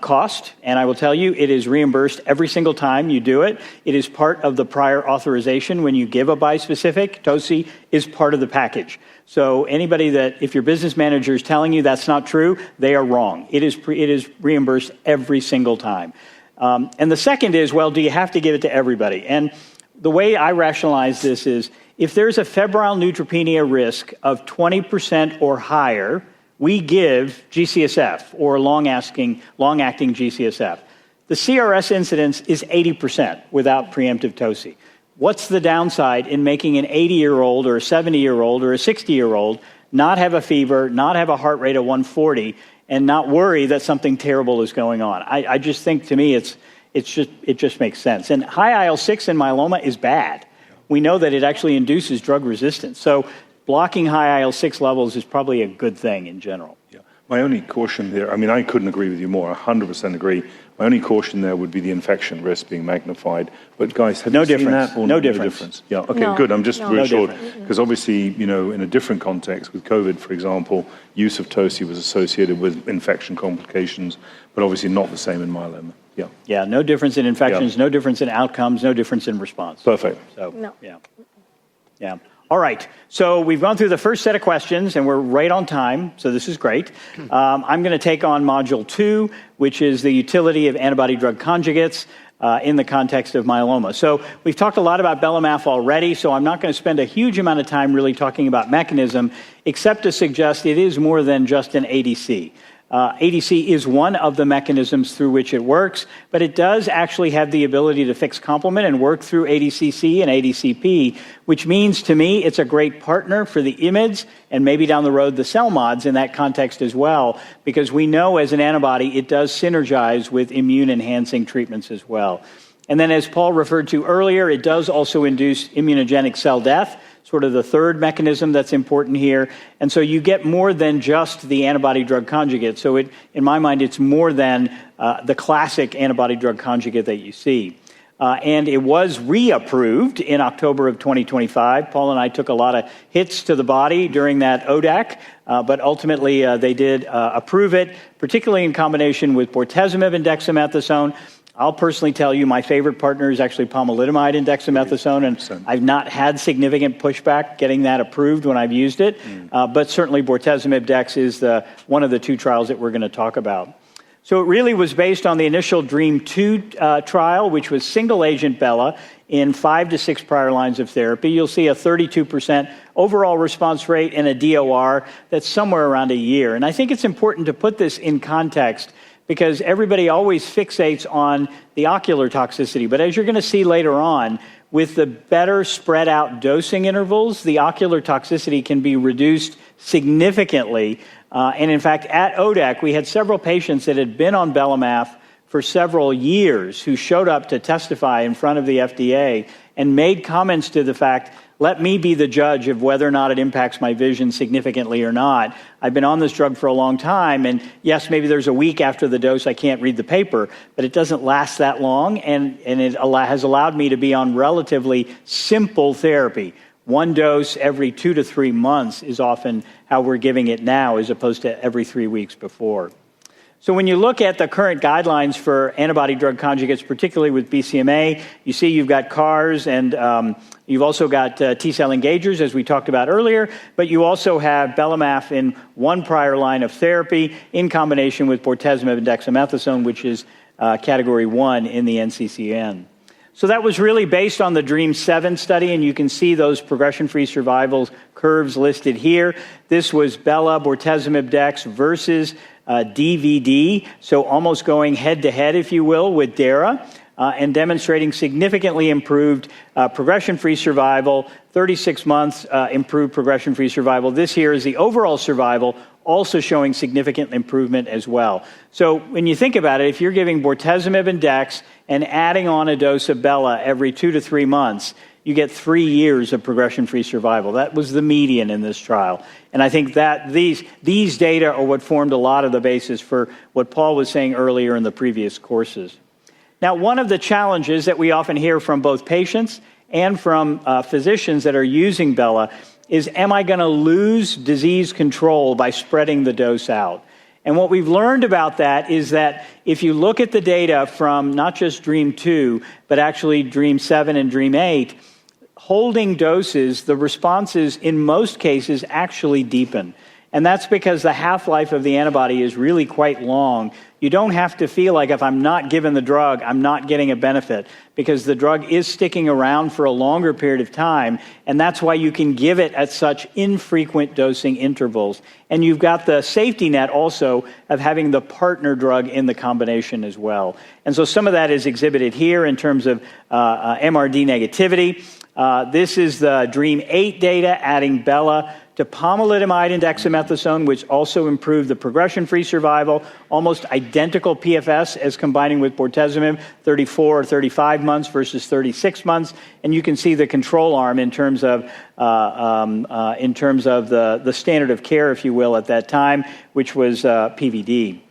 cost, and I will tell you, it is reimbursed every single time you do it. It is part of the prior authorization when you give a bispecific. TOSI is part of the package. So anybody if your business manager is telling you that's not true, they are wrong. It is reimbursed every single time. And the second is, well, do you have to give it to everybody? And the way I rationalize this is, if there's a febrile neutropenia risk of 20% or higher, we give G-CSF or long-acting G-CSF. The CRS incidence is 80% without preemptive TOSI. What's the downside in making an 80-year-old or a 70-year-old or a 60-year-old not have a fever, not have a heart rate of 140, and not worry that something terrible is going on? I just think, to me, it just makes sense. And high IL-6 in myeloma is bad. We know that it actually induces drug resistance. So blocking high IL-6 levels is probably a good thing in general. Yeah. My only caution there, I couldn't agree with you more, 100% agree. My only caution there would be the infection risk being magnified. But guys, have you seen that? No difference. Yeah, okay, good. I'm just reassured. Because obviously, in a different context, with COVID, for example, use of TOSI was associated with infection complications, but obviously not the same in myeloma. Yeah. Yeah, no difference in infections, no difference in outcomes, no difference in response. Perfect. So, yeah. All right. So we've gone through the first set of questions, and we're right on time, so this is great. I'm going to take on Module 2, which is the utility of antibody-drug conjugates in the context of myeloma. So we've talked a lot about belamaf already, so I'm not going to spend a huge amount of time really talking about mechanism, except to suggest it is more than just an ADC. ADC is one of the mechanisms through which it works, but it does actually have the ability to fix complement and work through ADCC and ADCP, which means to me it's a great partner for the IMiDs and maybe down the road the cell mods in that context as well, because we know as an antibody it does synergize with immune-enhancing treatments as well. And then as Paul referred to earlier, it does also induce immunogenic cell death. It's sort of the third mechanism that's important here. And so you get more than just the antibody-drug conjugate. So in my mind, it's more than the classic antibody-drug conjugate that you see. And it was reapproved in October of 2025. Paul and I took a lot of hits to the body during that ODAC, but ultimately they did approve it, particularly in combination with bortezomib and dexamethasone. I'll personally tell you my favorite partner is actually pomalidomide and dexamethasone, and I've not had significant pushback getting that approved when I've used it, but certainly bortezomib dex is one of the two trials that we're going to talk about. So it really was based on the initial DREAM2 trial, which was single-agent Bela in 5 to 6 prior lines of therapy. You'll see a 32% overall response rate and a DOR that's somewhere around a year. And I think it's important to put this in context because everybody always fixates on the ocular toxicity. But as you're going to see later on, with the better spread out dosing intervals, the ocular toxicity can be reduced significantly. And in fact, at ODAC, we had several patients that had been on belamaf for several years who showed up to testify in front of the FDA and made comments to the fact, let me be the judge of whether or not it impacts my vision significantly or not. I've been on this drug for a long time, and yes, maybe there's a week after the dose I can't read the paper, but it doesn't last that long, and it has allowed me to be on relatively simple therapy. One dose every 2 to 3 months is often how we're giving it now as opposed to every 3 weeks before. So when you look at the current guidelines for antibody-drug conjugates, particularly with BCMA, you see you've got CARs and you've also got T-cell engagers, as we talked about earlier, but you also have belamaf in one prior line of therapy in combination with bortezomib and dexamethasone, which is category 1 in the NCCN. So that was really based on the DREAM7 study, and you can see those progression-free survival curves listed here. This was Bela, bortezomib, dex versus DVD, so almost going head-to-head, if you will, with DARA, and demonstrating significantly improved progression-free survival, 36 months improved progression-free survival. This here is the overall survival, also showing significant improvement as well. So when you think about it, if you're giving bortezomib and dex and adding on a dose of Bela every 2 to 3 months, you get 3 years of progression-free survival. That was the median in this trial. And I think that these data are what formed a lot of the basis for what Paul was saying earlier in the previous courses. Now, one of the challenges that we often hear from both patients and from physicians that are using Bela is, am I going to lose disease control by spreading the dose out? And what we've learned about that is that if you look at the data from not just DREAM2, but actually DREAM7 and DREAM8, holding doses, the responses in most cases actually deepen. And that's because the half-life of the antibody is really quite long. You don't have to feel like if I'm not given the drug, I'm not getting a benefit, because the drug is sticking around for a longer period of time, and that's why you can give it at such infrequent dosing intervals. And you've got the safety net also of having the partner drug in the combination as well. And so some of that is exhibited here in terms of MRD negativity. This is the DREAM8 data adding Bela to pomalidomide and dexamethasone, which also improved the progression-free survival, almost identical PFS as combining with bortezomib, 34 or 35 months versus 36 months. And you can see the control arm in terms of the standard of care, if you will, at that time, which was PVD.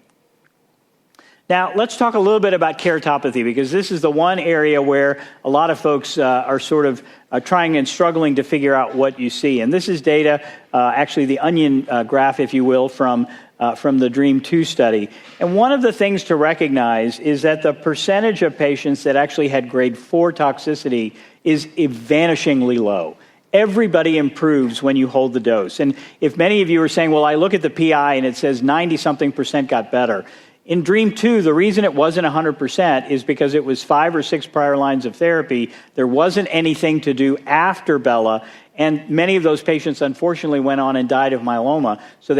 Now, let's talk a little bit about keratopathy, because this is the one area where a lot of folks are sort of trying and struggling to figure out what you see. And this is data, actually the onion graph, if you will, from the DREAM2 study. And one of the things to recognize is that the percentage of patients that actually had grade 4 toxicity is vanishingly low. Everybody improves when you hold the dose. And if many of you are saying, well, I look at the PI and it says 90-something% got better. In DREAM2, the reason it wasn't 100% is because it was 5 or 6 prior lines of therapy. There wasn't anything to do after Bela, and many of those patients unfortunately went on and died of myeloma, so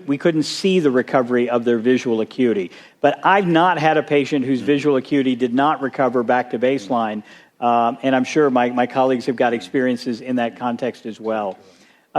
we couldn't see the recovery of their visual acuity. But I've not had a patient whose visual acuity did not recover back to baseline, and I'm sure my colleagues have got experiences in that context as well.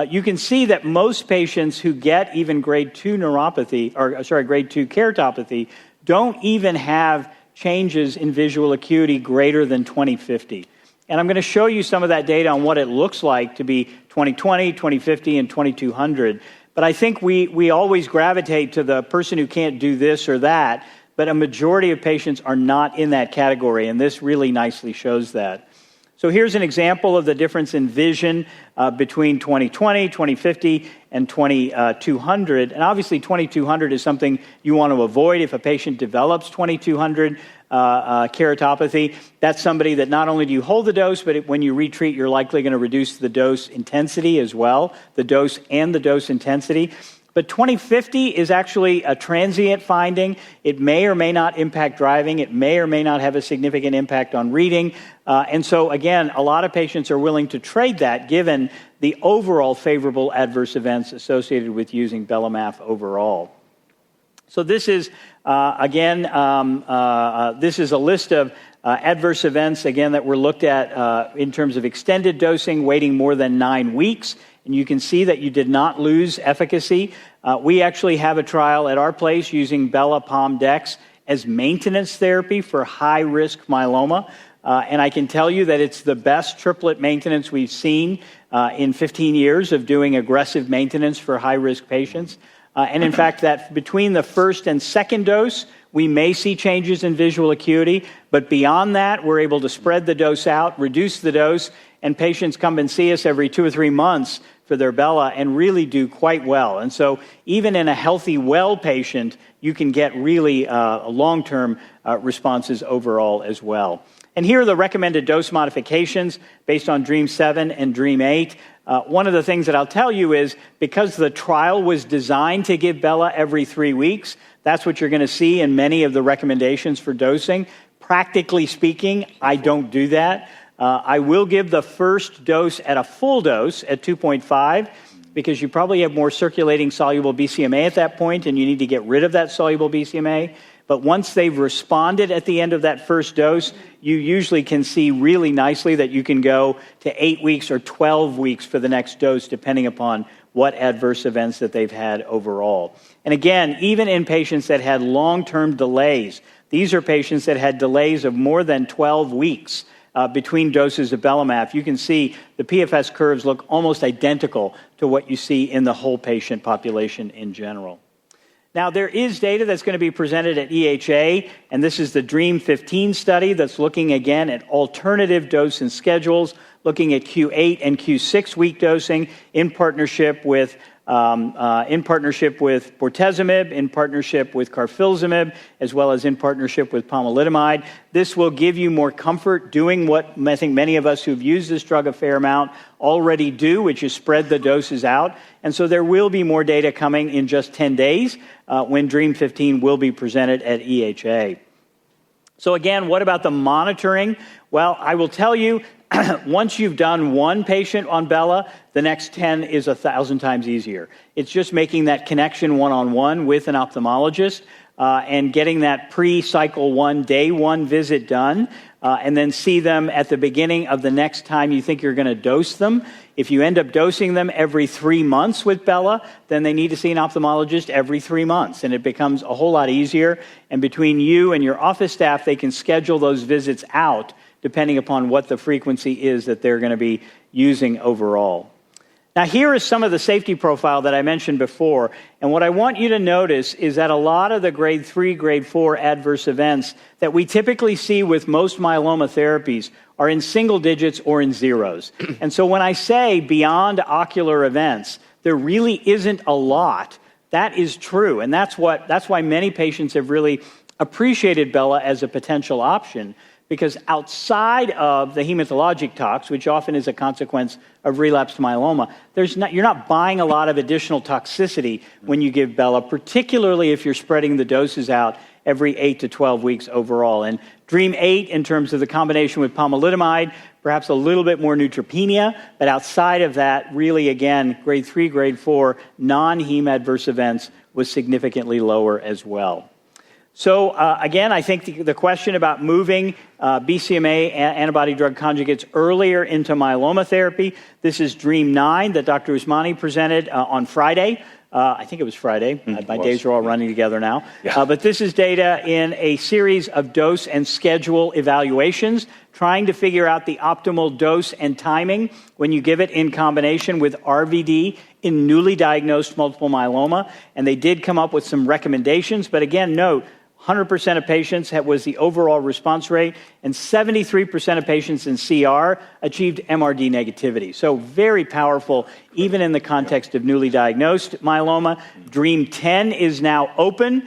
You can see that most patients who get even grade 2 grade 2 keratopathy don't even have changes in visual acuity greater than 20/50. And I'm going to show you some of that data on what it looks like to be 2020, 2050, and 2200. But I think we always gravitate to the person who can't do this or that, but a majority of patients are not in that category, and this really nicely shows that. So here's an example of the difference in vision between 2020, 2050, and 2200. And obviously 2200 is something you want to avoid if a patient develops 2200 keratopathy. That's somebody that not only do you hold the dose, but when you retreat, you're likely going to reduce the dose intensity as well, the dose and the dose intensity. But 2050 is actually a transient finding. It may or may not impact driving. It may or may not have a significant impact on reading. And so, again, a lot of patients are willing to trade that given the overall favorable adverse events associated with using belamaf overall. So this is, this is a list of adverse events, again, that were looked at in terms of extended dosing, waiting more than 9 weeks. And you can see that you did not lose efficacy. We actually have a trial at our place using Bela-Pom-Dex as maintenance therapy for high-risk myeloma. And I can tell you that it's the best triplet maintenance we've seen in 15 years of doing aggressive maintenance for high-risk patients. And in fact, that between the first and second dose, we may see changes in visual acuity. But beyond that, we're able to spread the dose out, reduce the dose, and patients come and see us every 2 or 3 months for their Bela and really do quite well. And so even in a healthy, well patient, you can get really long-term responses overall as well. And here are the recommended dose modifications based on DREAM 7 and DREAM 8. One of the things that I'll tell you is because the trial was designed to give Bela every 3 weeks, that's what you're going to see in many of the recommendations for dosing. Practically speaking, I don't do that. I will give the first dose at a full dose at 2.5 because you probably have more circulating soluble BCMA at that point and you need to get rid of that soluble BCMA. But once they've responded at the end of that first dose, you usually can see really nicely that you can go to 8 weeks or 12 weeks for the next dose, depending upon what adverse events that they've had overall. And again, even in patients that had long-term delays, these are patients that had delays of more than 12 weeks between doses of belamaf. You can see the PFS curves look almost identical to what you see in the whole patient population in general. Now, there is data that's going to be presented at EHA, and this is the DREAM 15 study that's looking again at alternative dose and schedules, looking at Q8 and Q6 week dosing in partnership with bortezomib, in partnership with carfilzomib, as well as in partnership with pomalidomide. This will give you more comfort doing what I think many of us who've used this drug a fair amount already do, which is spread the doses out. And so there will be more data coming in just 10 days when DREAM 15 will be presented at EHA. So again, what about the monitoring? Well, I will tell you, once you've done one patient on Bela, the next 10 is 1,000 times easier. It's just making that connection one-on-one with an ophthalmologist and getting that pre-cycle 1, day 1 visit done, and then see them at the beginning of the next time you think you're going to dose them. If you end up dosing them every 3 months with Bela, then they need to see an ophthalmologist every 3 months, and it becomes a whole lot easier. And between you and your office staff, they can schedule those visits out depending upon what the frequency is that they're going to be using overall. Now, here is some of the safety profile that I mentioned before, and what I want you to notice is that a lot of the grade 3, grade 4 adverse events that we typically see with most myeloma therapies are in single digits or in zeros. And so when I say beyond ocular events, there really isn't a lot. That is true, and that's why many patients have really appreciated Bela as a potential option, because outside of the hematologic tox, which often is a consequence of relapsed myeloma, you're not buying a lot of additional toxicity when you give Bela, particularly if you're spreading the doses out every 8 to 12 weeks overall. And DREAM 8, in terms of the combination with pomalidomide, perhaps a little bit more neutropenia, but outside of that, really, again, grade 3, grade 4 non-heme adverse events was significantly lower as well. So, again, I think the question about moving BCMA antibody-drug conjugates earlier into myeloma therapy, this is DREAM 9 that Dr. Usmani presented on Friday. I think it was Friday. My days are all running together now. Yeah. But this is data in a series of dose and schedule evaluations, trying to figure out the optimal dose and timing when you give it in combination with RVD in newly diagnosed multiple myeloma. And they did come up with some recommendations. But again, note, 100% of patients was the overall response rate, and 73% of patients in CR achieved MRD negativity. So very powerful, even in the context of newly diagnosed myeloma. DREAM10 is now open.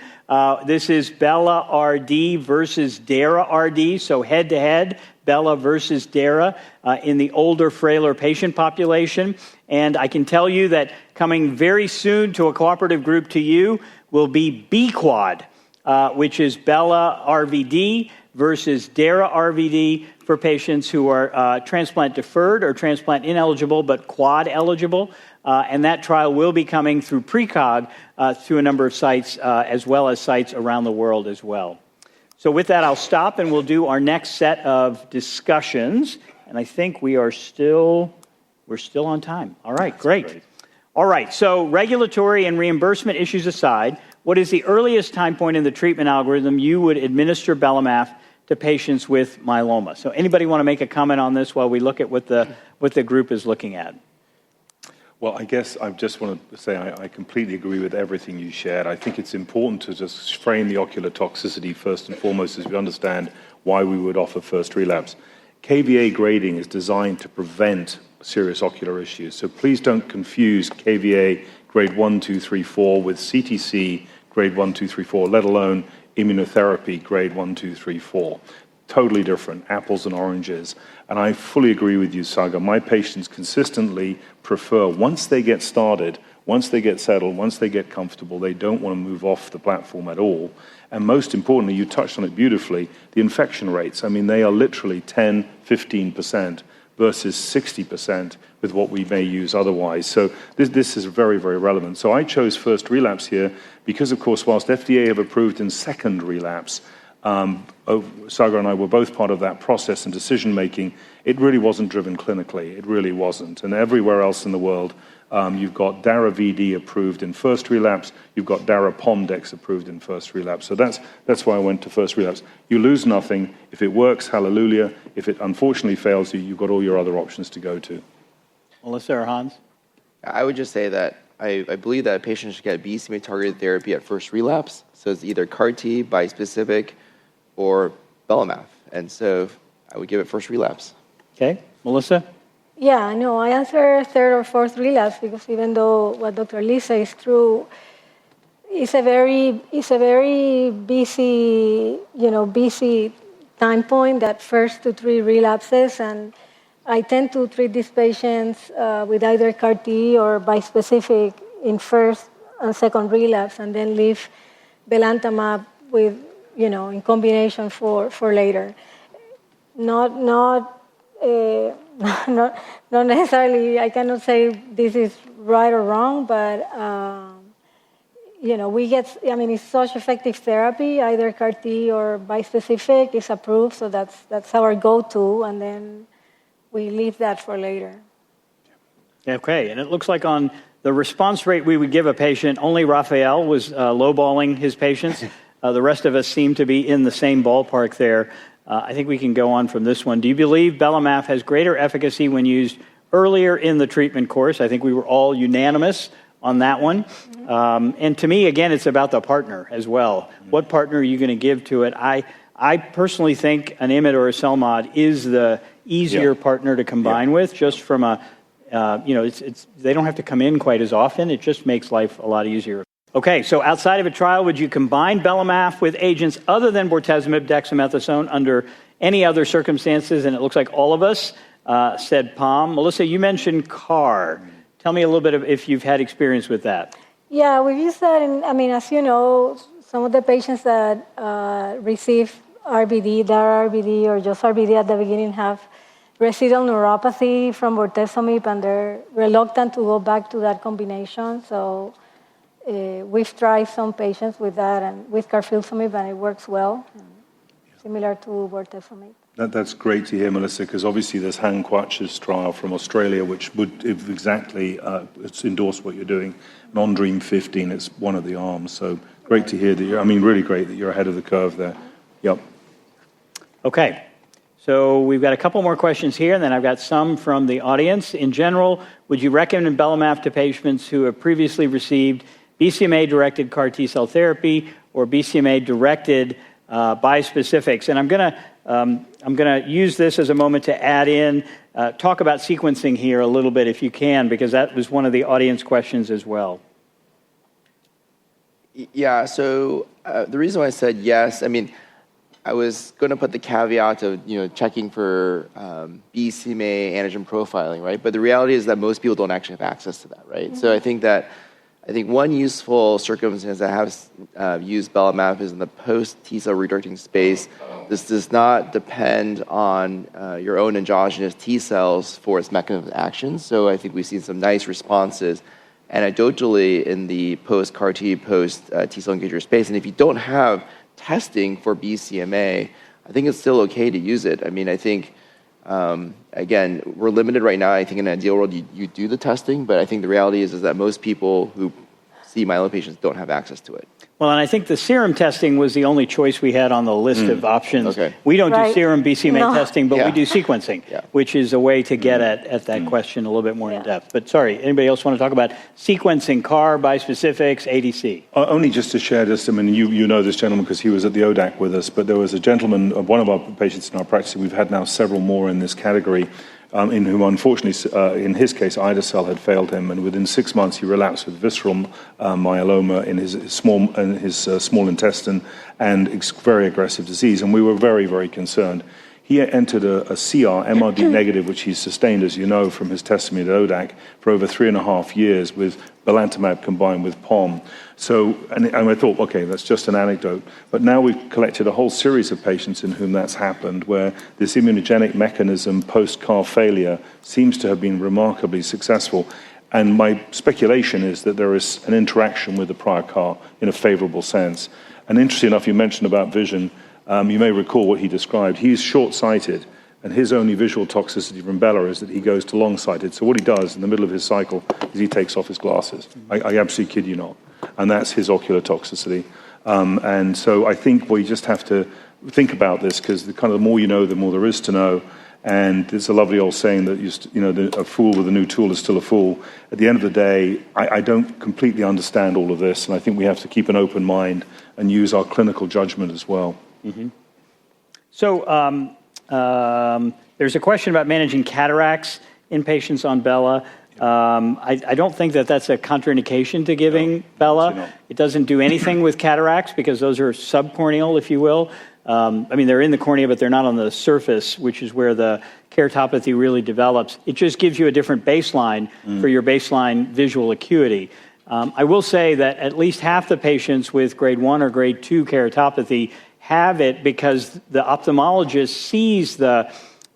This is Bela RD versus Dara RD, so head-to-head, Bela versus Dara in the older, frailer patient population. And I can tell you that coming very soon to a cooperative group to you will be BQuad, which is Bela RVD versus Dara RVD for patients who are transplant deferred or transplant ineligible but quad eligible. And that trial will be coming through Precog through a number of sites as well as sites around the world as well. So with that, I'll stop and we'll do our next set of discussions. And I think we're still on time. All right, great. All right, so regulatory and reimbursement issues aside, what is the earliest time point in the treatment algorithm you would administer belamaf to patients with myeloma? So anybody want to make a comment on this while we look at what the group is looking at? Well, I guess I just want to say I completely agree with everything you shared. I think it's important to just frame the ocular toxicity first and foremost as we understand why we would offer first relapse. KVA grading is designed to prevent serious ocular issues. So please don't confuse KVA grade 1, 2, 3, 4 with CTC grade 1, 2, 3, 4, let alone immunotherapy grade 1, 2, 3, 4. Totally different, apples and oranges. And I fully agree with you, Sagar. My patients consistently prefer, once they get started, once they get settled, once they get comfortable, they don't want to move off the platform at all. And most importantly, you touched on it beautifully, the infection rates. I mean, they are literally 10, 15% versus 60% with what we may use otherwise. So this is very, very relevant. So I chose first relapse here because, of course, whilst FDA have approved in second relapse, Sagar and I were both part of that process and decision-making. It really wasn't driven clinically. It really wasn't. And everywhere else in the world, you've got Dara-VD approved in first relapse. You've got Dara-Pomdex approved in first relapse. So that's why I went to first relapse. You lose nothing. If it works, hallelujah. If it unfortunately fails you, you've got all your other options to go to. Melissa or Hans? I would just say that I believe that patients should get BCMA-targeted therapy at first relapse. So it's either CAR-T, bispecific, or belamaf. And so I would give it first relapse. Okay. Melissa? Yeah, no, I answer third or fourth relapse because even though what Dr. Lisa is true, it's a very busy, busy time point, that first 2 to 3 relapses, and I tend to treat these patients with either CAR-T or bispecific in first and second relapse, and then leave belantamab with, in combination for later. Not necessarily, I cannot say this is right or wrong, but, it's such effective therapy, either CAR-T or bispecific is approved, so that's our go-to, and then we leave that for later. Okay, and it looks like on the response rate we would give a patient, only Raphael was lowballing his patients. The rest of us seem to be in the same ballpark there. I think we can go on from this one. Do you believe belamaf has greater efficacy when used earlier in the treatment course? I think we were all unanimous on that one. Mm-hmm. And to me, again, it's about the partner as well. Mm-hmm. What partner are you going to give to it? I personally think an IMiD or a CELMoD is the easier partner to combine with, just from a, they don't have to come in quite as often. It just makes life a lot easier. Okay, so outside of a trial, would you combine belamaf with agents other than bortezomib, dexamethasone under any other circumstances? And it looks like all of us said POM. Melissa, you mentioned CAR. Tell me a little bit of if you've had experience with that. Yeah, we've used that as you know, some of the patients that receive RBD, DARA RBD, or just RBD at the beginning have residual neuropathy from bortezomib, and they're reluctant to go back to that combination. So we've tried some patients with that and with carfilzomib, and it works well, similar to bortezomib. That's great to hear, Melissa, because obviously there's Han Quach's trial from Australia, which would exactly it's endorsed what you're doing. And on Dream 15, it's one of the arms. So great to hear that really great that you're ahead of the curve there. Yep. Okay. So we've got a couple more questions here, and then I've got some from the audience. In general, would you recommend belamaf to patients who have previously received BCMA-directed CAR T-cell therapy or BCMA-directed bispecifics? And I'm going to use this as a moment to add in, talk about sequencing here a little bit if you can, because that was one of the audience questions as well. Yeah, so the reason why I said yes, I was going to put the caveat of checking for BCMA antigen profiling, right? But the reality is that most people don't actually have access to that, right? Mm-hmm. So I think one useful circumstance that has used belamaf is in the post T-cell redirecting space. This does not depend on your own endogenous T-cells for its mechanism of action. So I think we've seen some nice responses anecdotally in the post-CAR T, post-T-cell engager space. And if you don't have testing for BCMA, I think it's still okay to use it. I think, again, we're limited right now. I think in an ideal world, you do the testing, but I think the reality is that most people who see myeloma patients don't have access to it. Well, and I think the serum testing was the only choice we had on the list of options. Okay. We don't do serum BCMA testing, but we do sequencing, Yeah. which is a way to get at that question a little bit more in depth. But sorry, anybody else want to talk about sequencing, CAR, bispecifics, ADC? Only just to share this, you know this gentleman because he was at the ODAC with us, but there was a gentleman, one of our patients in our practice, we've had now several more in this category, in whom, unfortunately, in his case, ide-cel had failed him, and within 6 months he relapsed with visceral myeloma in his small intestine and very aggressive disease, and we were very, very concerned. He entered a CR, MRD negative, which he sustained, as you know, from his testimony at ODAC for over 3.5 years with belantamab combined with POM. So, and I thought, okay, that's just an anecdote. But now we've collected a whole series of patients in whom that's happened, where this immunogenic mechanism post-CAR failure seems to have been remarkably successful. And my speculation is that there is an interaction with the prior CAR in a favorable sense. And interesting enough, you mentioned about vision. You may recall what he described. He's short-sighted, and his only visual toxicity from Bella is that he goes to long-sighted. So what he does in the middle of his cycle is he takes off his glasses. I absolutely kid you not. And that's his ocular toxicity. And so I think we just have to think about this, because the more you know, the more there is to know. And there's a lovely old saying that a fool with a new tool is still a fool. At the end of the day, I don't completely understand all of this, and I think we have to keep an open mind and use our clinical judgment as well. Mm-hmm. So there's a question about managing cataracts in patients on Bella. I don't think that's a contraindication to giving Bella. It doesn't do anything with cataracts because those are subcorneal, if you will. They're in the cornea, but they're not on the surface, which is where the keratopathy really develops. It just gives you a different baseline for your baseline visual acuity. I will say that at least half the patients with grade 1 or grade 2 keratopathy have it because the ophthalmologist sees the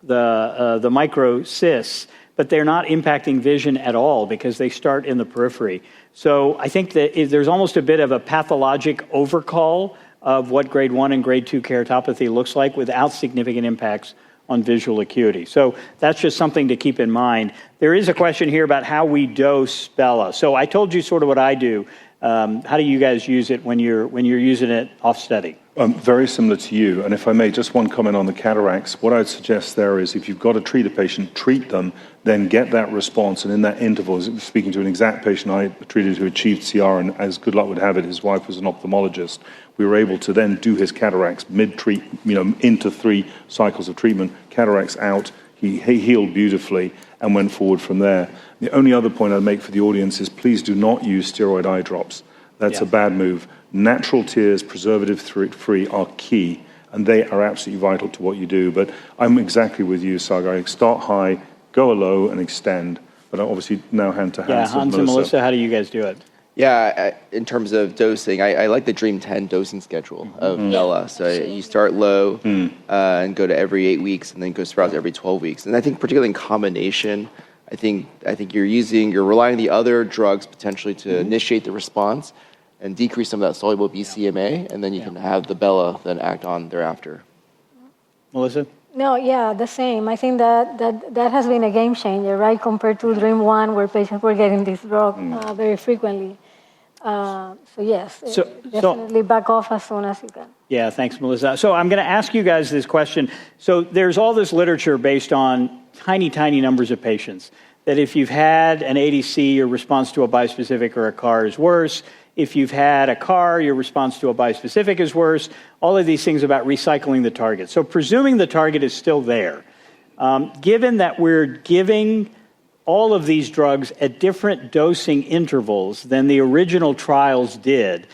microcysts, but they're not impacting vision at all because they start in the periphery. So I think that there's almost a bit of a pathologic overcall of what grade 1 and grade 2 keratopathy looks like without significant impacts on visual acuity. So that's just something to keep in mind. There is a question here about how we dose Bella. So I told you sort of what I do. How do you guys use it when you're using it off study? Very similar to you. And if I may, just one comment on the cataracts. What I'd suggest there is if you've got to treat a patient, treat them, then get that response. And in that interval, speaking to an exact patient I treated who achieved CR, and as good luck would have it, his wife was an ophthalmologist. We were able to then do his cataracts mid-treat, into 3 cycles of treatment, cataracts out. He healed beautifully and went forward from there. The only other point I'd make for the audience is please do not use steroid eye drops. That's a bad move. Natural tears, preservative-free, are key, and they are absolutely vital to what you do. But I'm exactly with you, Sagar. Start high, go low, and extend. But I obviously now hand to Hans. Yeah, Hans and Melissa, how do you guys do it? Yeah, in terms of dosing, I like the Dream 10 dosing schedule of Bella. So you start low and go to every 8 weeks, and then go sprouts every 12 weeks. And I think particularly in combination, I think you're relying on the other drugs potentially to initiate the response and decrease some of that soluble BCMA, and then you can have the Bella then act on thereafter. Melissa? No, yeah, the same. I think that has been a game changer, right, compared to Dream 1, where patients were getting this drug very frequently. So yes, definitely back off as soon as you can. Yeah, thanks, Melissa. So I'm going to ask you guys this question. So there's all this literature based on tiny, tiny numbers of patients, that if you've had an ADC, your response to a bispecific or a CAR is worse. If you've had a CAR, your response to a bispecific is worse. All of these things about recycling the target. So presuming the target is still there, given that we're giving all of these drugs at different dosing intervals than the original trials did,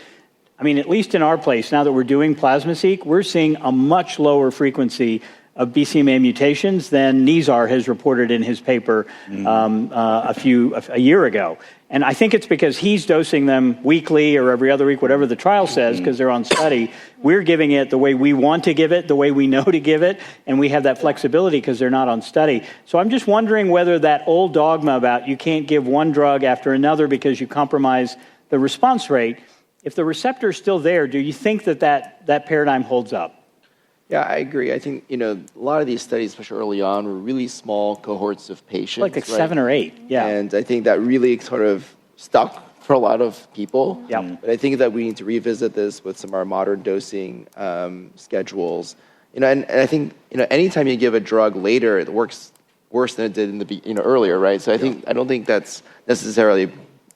I mean, at least in our place, now that we're doing plasma-seq, we're seeing a much lower frequency of BCMA mutations than Nizar has reported in his paper a year ago. And I think it's because he's dosing them weekly or every other week, whatever the trial says, because they're on study. We're giving it the way we want to give it, the way we know to give it, and we have that flexibility because they're not on study. So I'm just wondering whether that old dogma about you can't give one drug after another because you compromise the response rate, if the receptor is still there, do you think that paradigm holds up? Yeah, I agree. I think, a lot of these studies, especially early on, were really small cohorts of patients. Like 7 or 8, yeah. And I think that really sort of stuck for a lot of people. Yeah. But I think that we need to revisit this with some of our modern dosing schedules. And I think, anytime you give a drug later, it works worse than it did in the earlier, right? So I don't think that's necessarily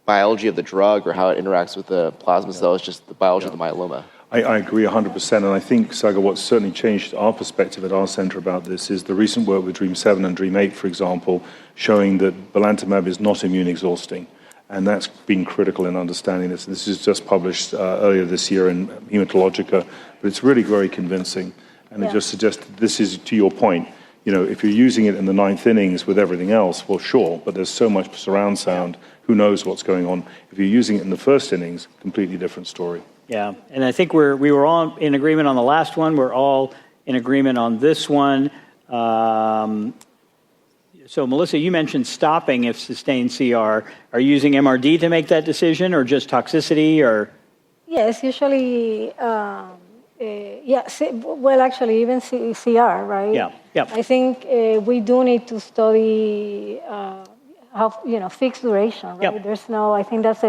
biology of the drug or how it interacts with the plasma cell. It's just the biology of the myeloma. I agree 100%, and I think, Sagar, what's certainly changed our perspective at our center about this is the recent work with Dream 7 and Dream 8, for example, showing that belantamab is not immune exhausting, and that's been critical in understanding this. This is just published earlier this year in Hematologica, but it's really very convincing, and it just suggests that this is, to your point, if you're using it in the 9th innings with everything else, well, sure, but there's so much surround sound, who knows what's going on. If you're using it in the 1st innings, completely different story. Yeah, and I think we were all in agreement on the last one. We're all in agreement on this one. So, Melissa, you mentioned stopping if sustained CR. Are you using MRD to make that decision, or just toxicity, or? Yes, usually, well, actually, even CR, right? Yeah. I think we do need to study how, fixed duration, right? Yep. There's I think that's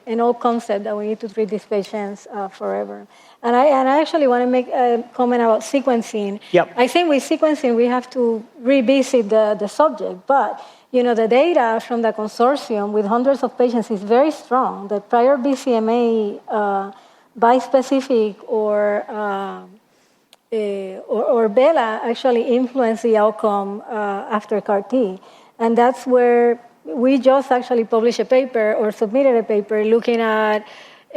an old concept that we need to treat these patients forever. And I actually want to make a comment about sequencing. Yep. I think with sequencing, we have to revisit the subject. But, the data from the consortium with hundreds of patients is very strong. The prior BCMA bispecific or Bela actually influenced the outcome after CAR-T. And that's where we just actually published a paper or submitted a paper looking at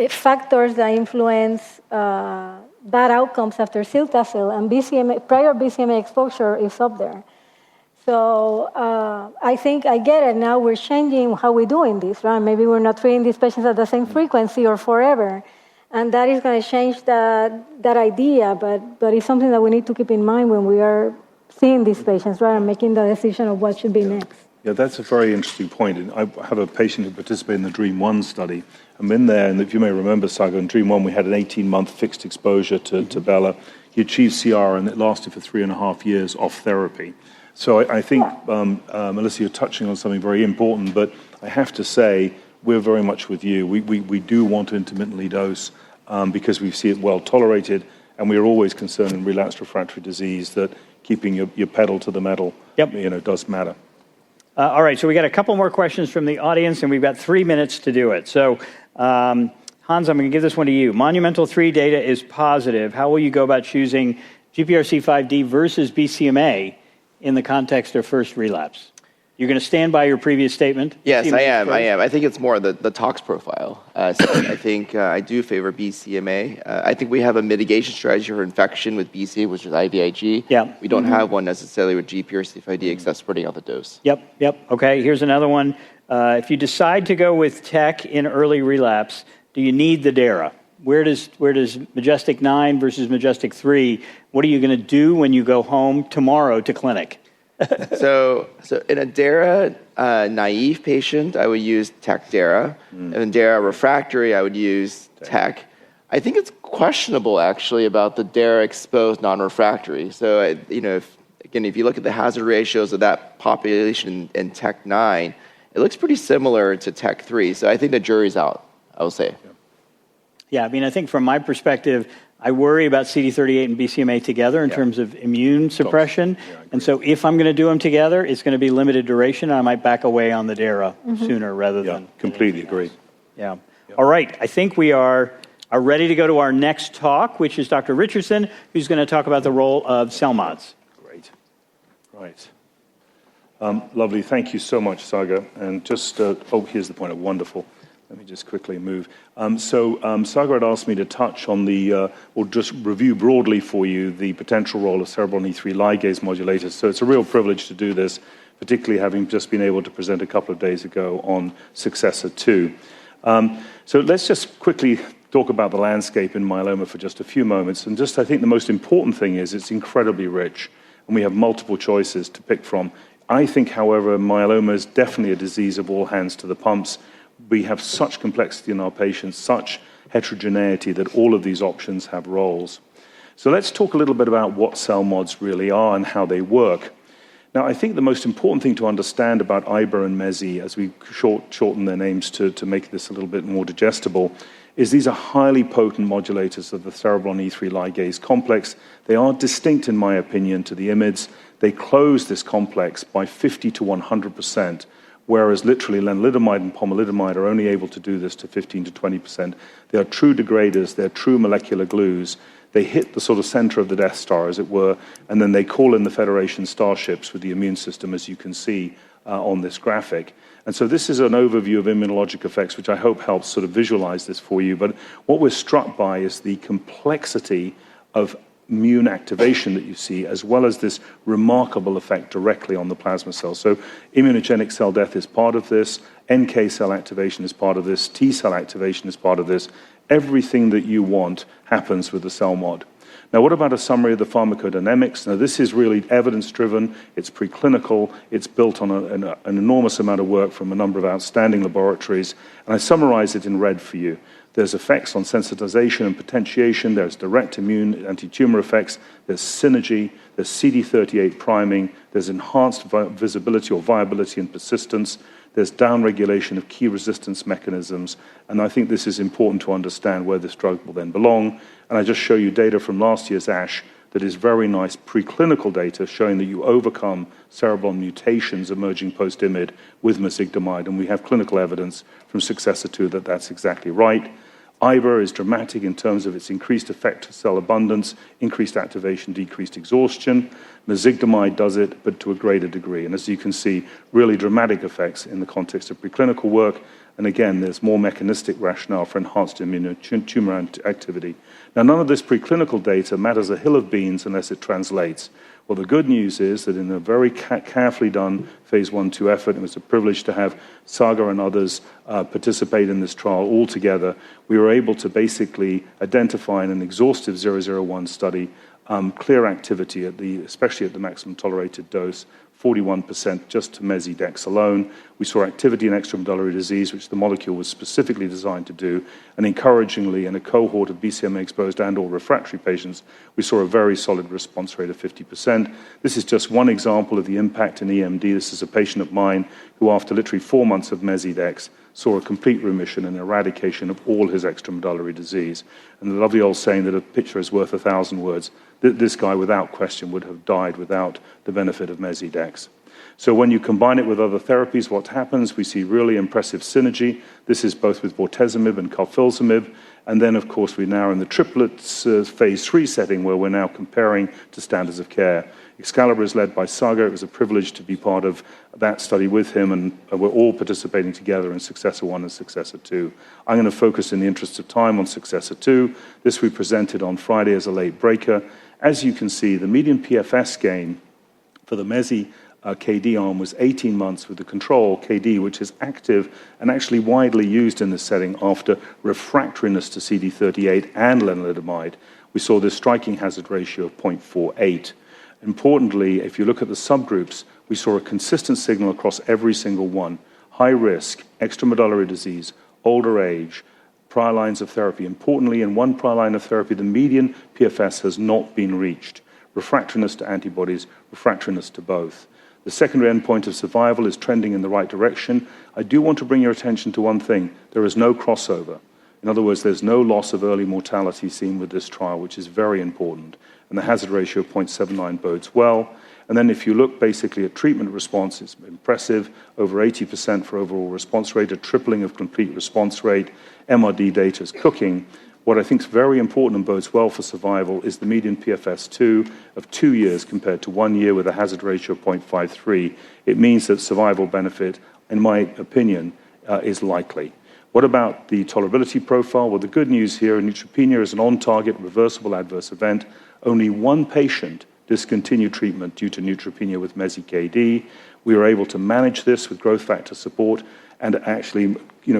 factors that influence bad outcomes after cilta-cel, and prior BCMA exposure is up there. So I think I get it. Now we're changing how we're doing this, right? Maybe we're not treating these patients at the same frequency or forever, and that is going to change that idea, but it's something that we need to keep in mind when we are seeing these patients, right, and making the decision of what should be next. Yeah, that's a very interesting point. And I have a patient who participated in the Dream 1 study. I'm in there, and if you may remember, Sagar, in Dream 1, we had an 18-month fixed exposure to Bela. He achieved CR, and it lasted for 3.5 years off therapy. So I think, Melissa, you're touching on something very important, but I have to say, we're very much with you. We do want to intermittently dose because we see it well tolerated, and we are always concerned in relapsed refractory disease that keeping your pedal to the metal does matter. All right, so we got a couple more questions from the audience, and we've got 3 minutes to do it. So, Hans, I'm going to give this one to you. Monumental 3 data is positive. How will you go about choosing GPRC5D versus BCMA in the context of first relapse? You're going to stand by your previous statement? Yes, I am. I think it's more the tox profile. So I think I do favor BCMA. I think we have a mitigation strategy for infection with BCMA, which is IVIG. Yeah. We don't have one necessarily with GPRC5D, except spreading out the dose. Yep. Okay, here's another one. If you decide to go with tech in early relapse, do you need the DARA? Where does Majestic 9 versus Majestic 3, what are you going to do when you go home tomorrow to clinic? So in a DARA naive patient, I would use tech DARA. And in DARA refractory, I would use tech. I think it's questionable, actually, about the DARA-exposed non-refractory. So, if you look at the hazard ratios of that population in TEC-9, it looks pretty similar to TEC-3. So I think the jury's out, I will say. Yeah, I mean, I think from my perspective, I worry about CD38 and BCMA together in terms of immune suppression. And so if I'm going to do them together, it's going to be limited duration. And I might back away on the DARA sooner rather than... completely agree. Yeah. All right. I think we are ready to go to our next talk, which is Dr. Richardson, who's going to talk about the role of cell mods. Great. Right. Lovely. Thank you so much, Sagar. And just, here's the pointer. Wonderful. Let me just quickly move. Sagar had asked me to touch on or just review broadly for you the potential role of Cereblon E3 ligase modulators. So it's a real privilege to do this, particularly having just been able to present a couple of days ago on Successor 2. So let's just quickly talk about the landscape in myeloma for just a few moments. And I think the most important thing is it's incredibly rich, and we have multiple choices to pick from. I think, however, myeloma is definitely a disease of all hands to the pumps. We have such complexity in our patients, such heterogeneity that all of these options have roles. So let's talk a little bit about what cell mods really are and how they work. Now, I think the most important thing to understand about IBRA and MESI, as we shorten their names to make this a little bit more digestible, is these are highly potent modulators of the Cereblon E3 ligase complex. They are distinct, in my opinion, to the IMiDs. They close this complex by 50 to 100%. Whereas literally lenalidomide and pomalidomide are only able to do this to 15 to 20%. They are true degraders, they're true molecular glues. They hit the sort of center of the Death Star, as it were, and then they call in the Federation starships with the immune system, as you can see on this graphic. And so this is an overview of immunologic effects, which I hope helps sort of visualize this for you. But what we're struck by is the complexity of immune activation that you see, as well as this remarkable effect directly on the plasma cells. So immunogenic cell death is part of this, NK cell activation is part of this, T cell activation is part of this. Everything that you want happens with the cell mod. Now, what about a summary of the pharmacodynamics? Now, this is really evidence-driven, it's preclinical, it's built on an enormous amount of work from a number of outstanding laboratories, and I summarize it in red for you. There's effects on sensitization and potentiation, there's direct immune anti-tumor effects, there's synergy, there's CD38 priming, there's enhanced visibility or viability and persistence, there's downregulation of key resistance mechanisms, and I think this is important to understand where this drug will then belong. And I just show you data from last year's ASH that is very nice preclinical data showing that you overcome Cereblon mutations emerging post-IMiD with mezigdomide, and we have clinical evidence from Successor 2 that that's exactly right. IBRA is dramatic in terms of its increased effector cell abundance, increased activation, decreased exhaustion. Mezigdomide does it, but to a greater degree. And as you can see, really dramatic effects in the context of preclinical work. And again, there's more mechanistic rationale for enhanced immunotumor activity. Now, none of this preclinical data matters a hill of beans unless it translates. Well, the good news is that in a very carefully done phase 1/2 effort, it was a privilege to have Sagar and others participate in this trial all together. We were able to basically identify in an exhaustive 001 study clear activity, especially at the maximum tolerated dose, 41% just to Mezi-Dex alone. We saw activity in extramedullary disease, which the molecule was specifically designed to do. And encouragingly, in a cohort of BCMA-exposed and/or refractory patients, we saw a very solid response rate of 50%. This is just one example of the impact in EMD. This is a patient of mine who, after literally 4 months of Mezi-Dex, saw a complete remission and eradication of all his extramedullary disease. And the lovely old saying that a picture is worth 1,000 words, this guy, without question, would have died without the benefit of Mezi-Dex. So when you combine it with other therapies, what happens? We see really impressive synergy. This is both with bortezomib and carfilzomib. And then, of course, we're now in the triplets phase 3 setting where we're now comparing to standards of care. Excalibur is led by Sagar. It was a privilege to be part of that study with him, and we're all participating together in Successor 1 and Successor 2. I'm going to focus in the interest of time on Successor 2. This we presented on Friday as a late breaker. As you can see, the median PFS gain for the Mezi KD arm was 18 months with the control KD, which is active and actually widely used in this setting after refractoriness to CD38 and lenalidomide. We saw this striking hazard ratio of 0.48. Importantly, if you look at the subgroups, we saw a consistent signal across every single one. High risk, extramedullary disease, older age, prior lines of therapy. Importantly, in one prior line of therapy, the median PFS has not been reached. Refractoriness to antibodies, refractoriness to both. The secondary endpoint of survival is trending in the right direction. I do want to bring your attention to one thing. There is no crossover. In other words, there's no loss of early mortality seen with this trial, which is very important. And the hazard ratio of 0.79 bodes well. And then if you look basically at treatment response, it's impressive, over 80% for overall response rate, a tripling of complete response rate. MRD data is cooking. What I think is very important and bodes well for survival is the median PFS2 of 2 years compared to 1 year with a hazard ratio of 0.53. It means that survival benefit, in my opinion, is likely. What about the tolerability profile? Well, the good news here, neutropenia is an on-target reversible adverse event. Only one patient discontinued treatment due to neutropenia with Mezi-KD. We were able to manage this with growth factor support and actually,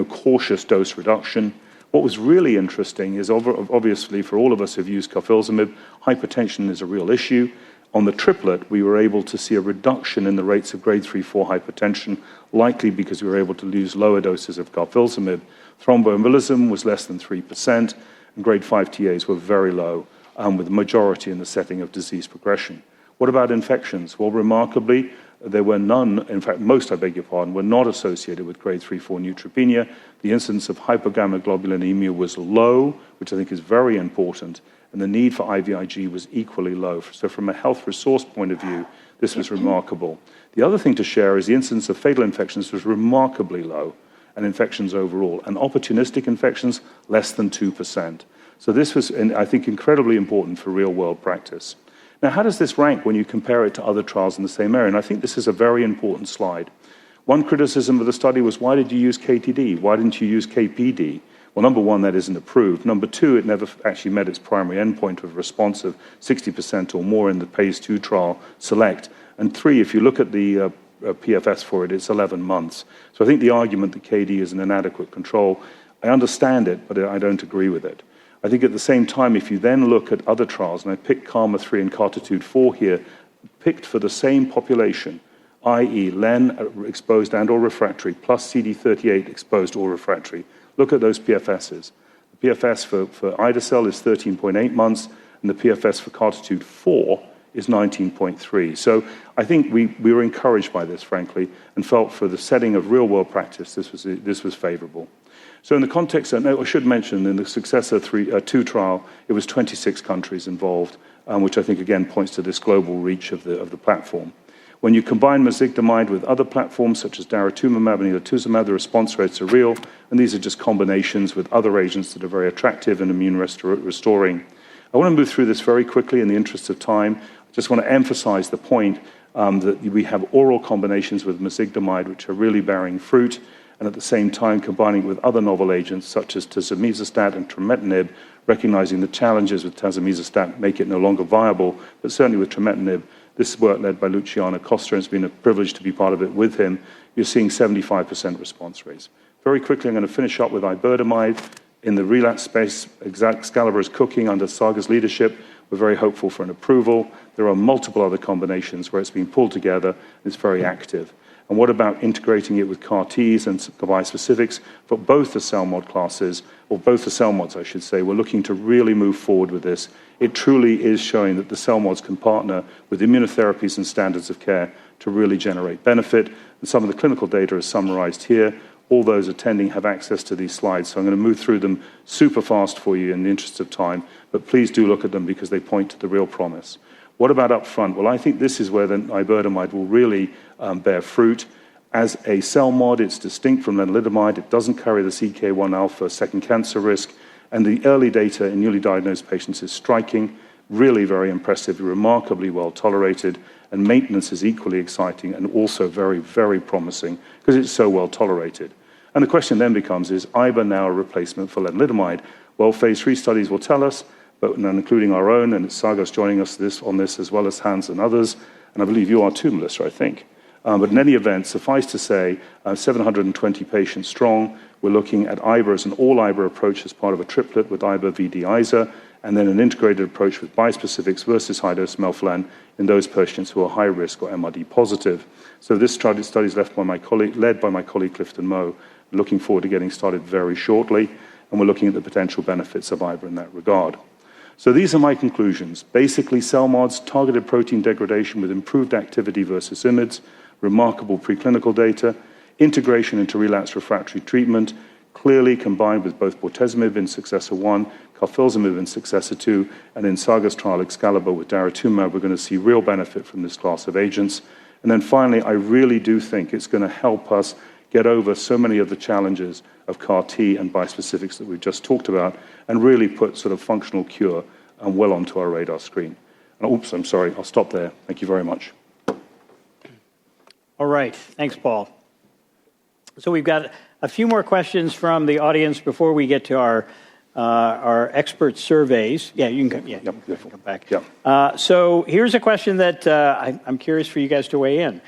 cautious dose reduction. What was really interesting is, obviously, for all of us who've used carfilzomib, hypertension is a real issue. On the triplet, we were able to see a reduction in the rates of grade 3-4 hypertension, likely because we were able to use lower doses of carfilzomib. Thromboembolism was less than 3%, and grade 5 TAs were very low, with the majority in the setting of disease progression. What about infections? Well, remarkably, there were none, in fact, most, I beg your pardon, were not associated with grade 3-4 neutropenia. The incidence of hypogammaglobulinemia was low, which I think is very important, and the need for IVIG was equally low. So from a health resource point of view, this was remarkable. The other thing to share is the incidence of fatal infections was remarkably low, and infections overall, and opportunistic infections, less than 2%. So this was, I think, incredibly important for real-world practice. Now, how does this rank when you compare it to other trials in the same area? And I think this is a very important slide. One criticism of the study was, why did you use KTD? Why didn't you use KPD? Well, number one, that isn't approved. Number two, it never actually met its primary endpoint of response of 60% or more in the phase 2 trial, SELECT. And three, if you look at the PFS for it, it's 11 months. So I think the argument that KD is an inadequate control, I understand it, but I don't agree with it. I think at the same time, if you then look at other trials, and I picked KarMMa-3 and CARTITUDE-4 here, picked for the same population, i.e. Len exposed and or refractory, plus CD38 exposed or refractory. Look at those PFSs. The PFS for ide-cel is 13.8 months, and the PFS for CARTITUDE-4 is 19.3. So I think we were encouraged by this, frankly, and felt for the setting of real-world practice, this was favorable. So in the context, I should mention, in the Successor 2 trial, it was 26 countries involved, which I think, again, points to this global reach of the platform. When you combine mezigdomide with other platforms, such as daratumumab and elotuzumab, the response rates are real, and these are just combinations with other agents that are very attractive and immune restoring. I want to move through this very quickly in the interest of time. I just want to emphasize the point that we have oral combinations with mezigdomide, which are really bearing fruit, and at the same time combining it with other novel agents such as tazemizostat and trametinib, recognizing the challenges with tazemizostat make it no longer viable, but certainly with trametinib, this work led by Luciano Costa, and it's been a privilege to be part of it with him, you're seeing 75% response rates. Very quickly, I'm going to finish up with iberdomide. In the relapse space, Excalibur is cooking under Sagar's leadership. We're very hopeful for an approval. There are multiple other combinations where it's being pulled together, and it's very active. And what about integrating it with CAR-Ts and bispecifics for both the cell mod classes, or both the cell mods, I should say? We're looking to really move forward with this. It truly is showing that the cell mods can partner with immunotherapies and standards of care to really generate benefit. And some of the clinical data is summarized here. All those attending have access to these slides, so I'm going to move through them super fast for you in the interest of time, but please do look at them because they point to the real promise. What about up front? Well, I think this is where the iberdomide will really bear fruit. As a cell mod, it's distinct from lenalidomide. It doesn't carry the CK1 alpha second cancer risk, and the early data in newly diagnosed patients is striking, really very impressive, remarkably well tolerated, and maintenance is equally exciting and also very, very promising because it's so well tolerated. And the question then becomes, is IBA now a replacement for lenalidomide? Well, phase 3 studies will tell us, but including our own, and Sagar's joining us on this, as well as Hans and others, and I believe you are too, Melissa, I think. But in any event, suffice to say, 720 patients strong. We're looking at IBA as an all-IBA approach as part of a triplet with IBA, VD, ISA, and then an integrated approach with bispecifics versus high-dose melphalan in those patients who are high risk or MRD positive. So this study is led by my colleague Clifton Moe. Looking forward to getting started very shortly. and we're looking at the potential benefits of IBRA in that regard. So these are my conclusions. Basically, CELMoDs, targeted protein degradation with improved activity versus IMiDs, remarkable preclinical data, integration into relapsed refractory treatment, clearly combined with both bortezomib in Successor 1, carfilzomib in Successor 2, and in Sagar's trial Excalibur with daratumumab, we're going to see real benefit from this class of agents. And then finally, I really do think it's going to help us get over so many of the challenges of CAR-T and bispecifics that we've just talked about and really put sort of functional cure well onto our radar screen. And, oops, I'm sorry, I'll stop there. Thank you very much. All right, thanks, Paul. So we've got a few more questions from the audience before we get to our expert surveys. Yeah, you can come back. Yep. So here's a question that I'm curious for you guys to weigh in.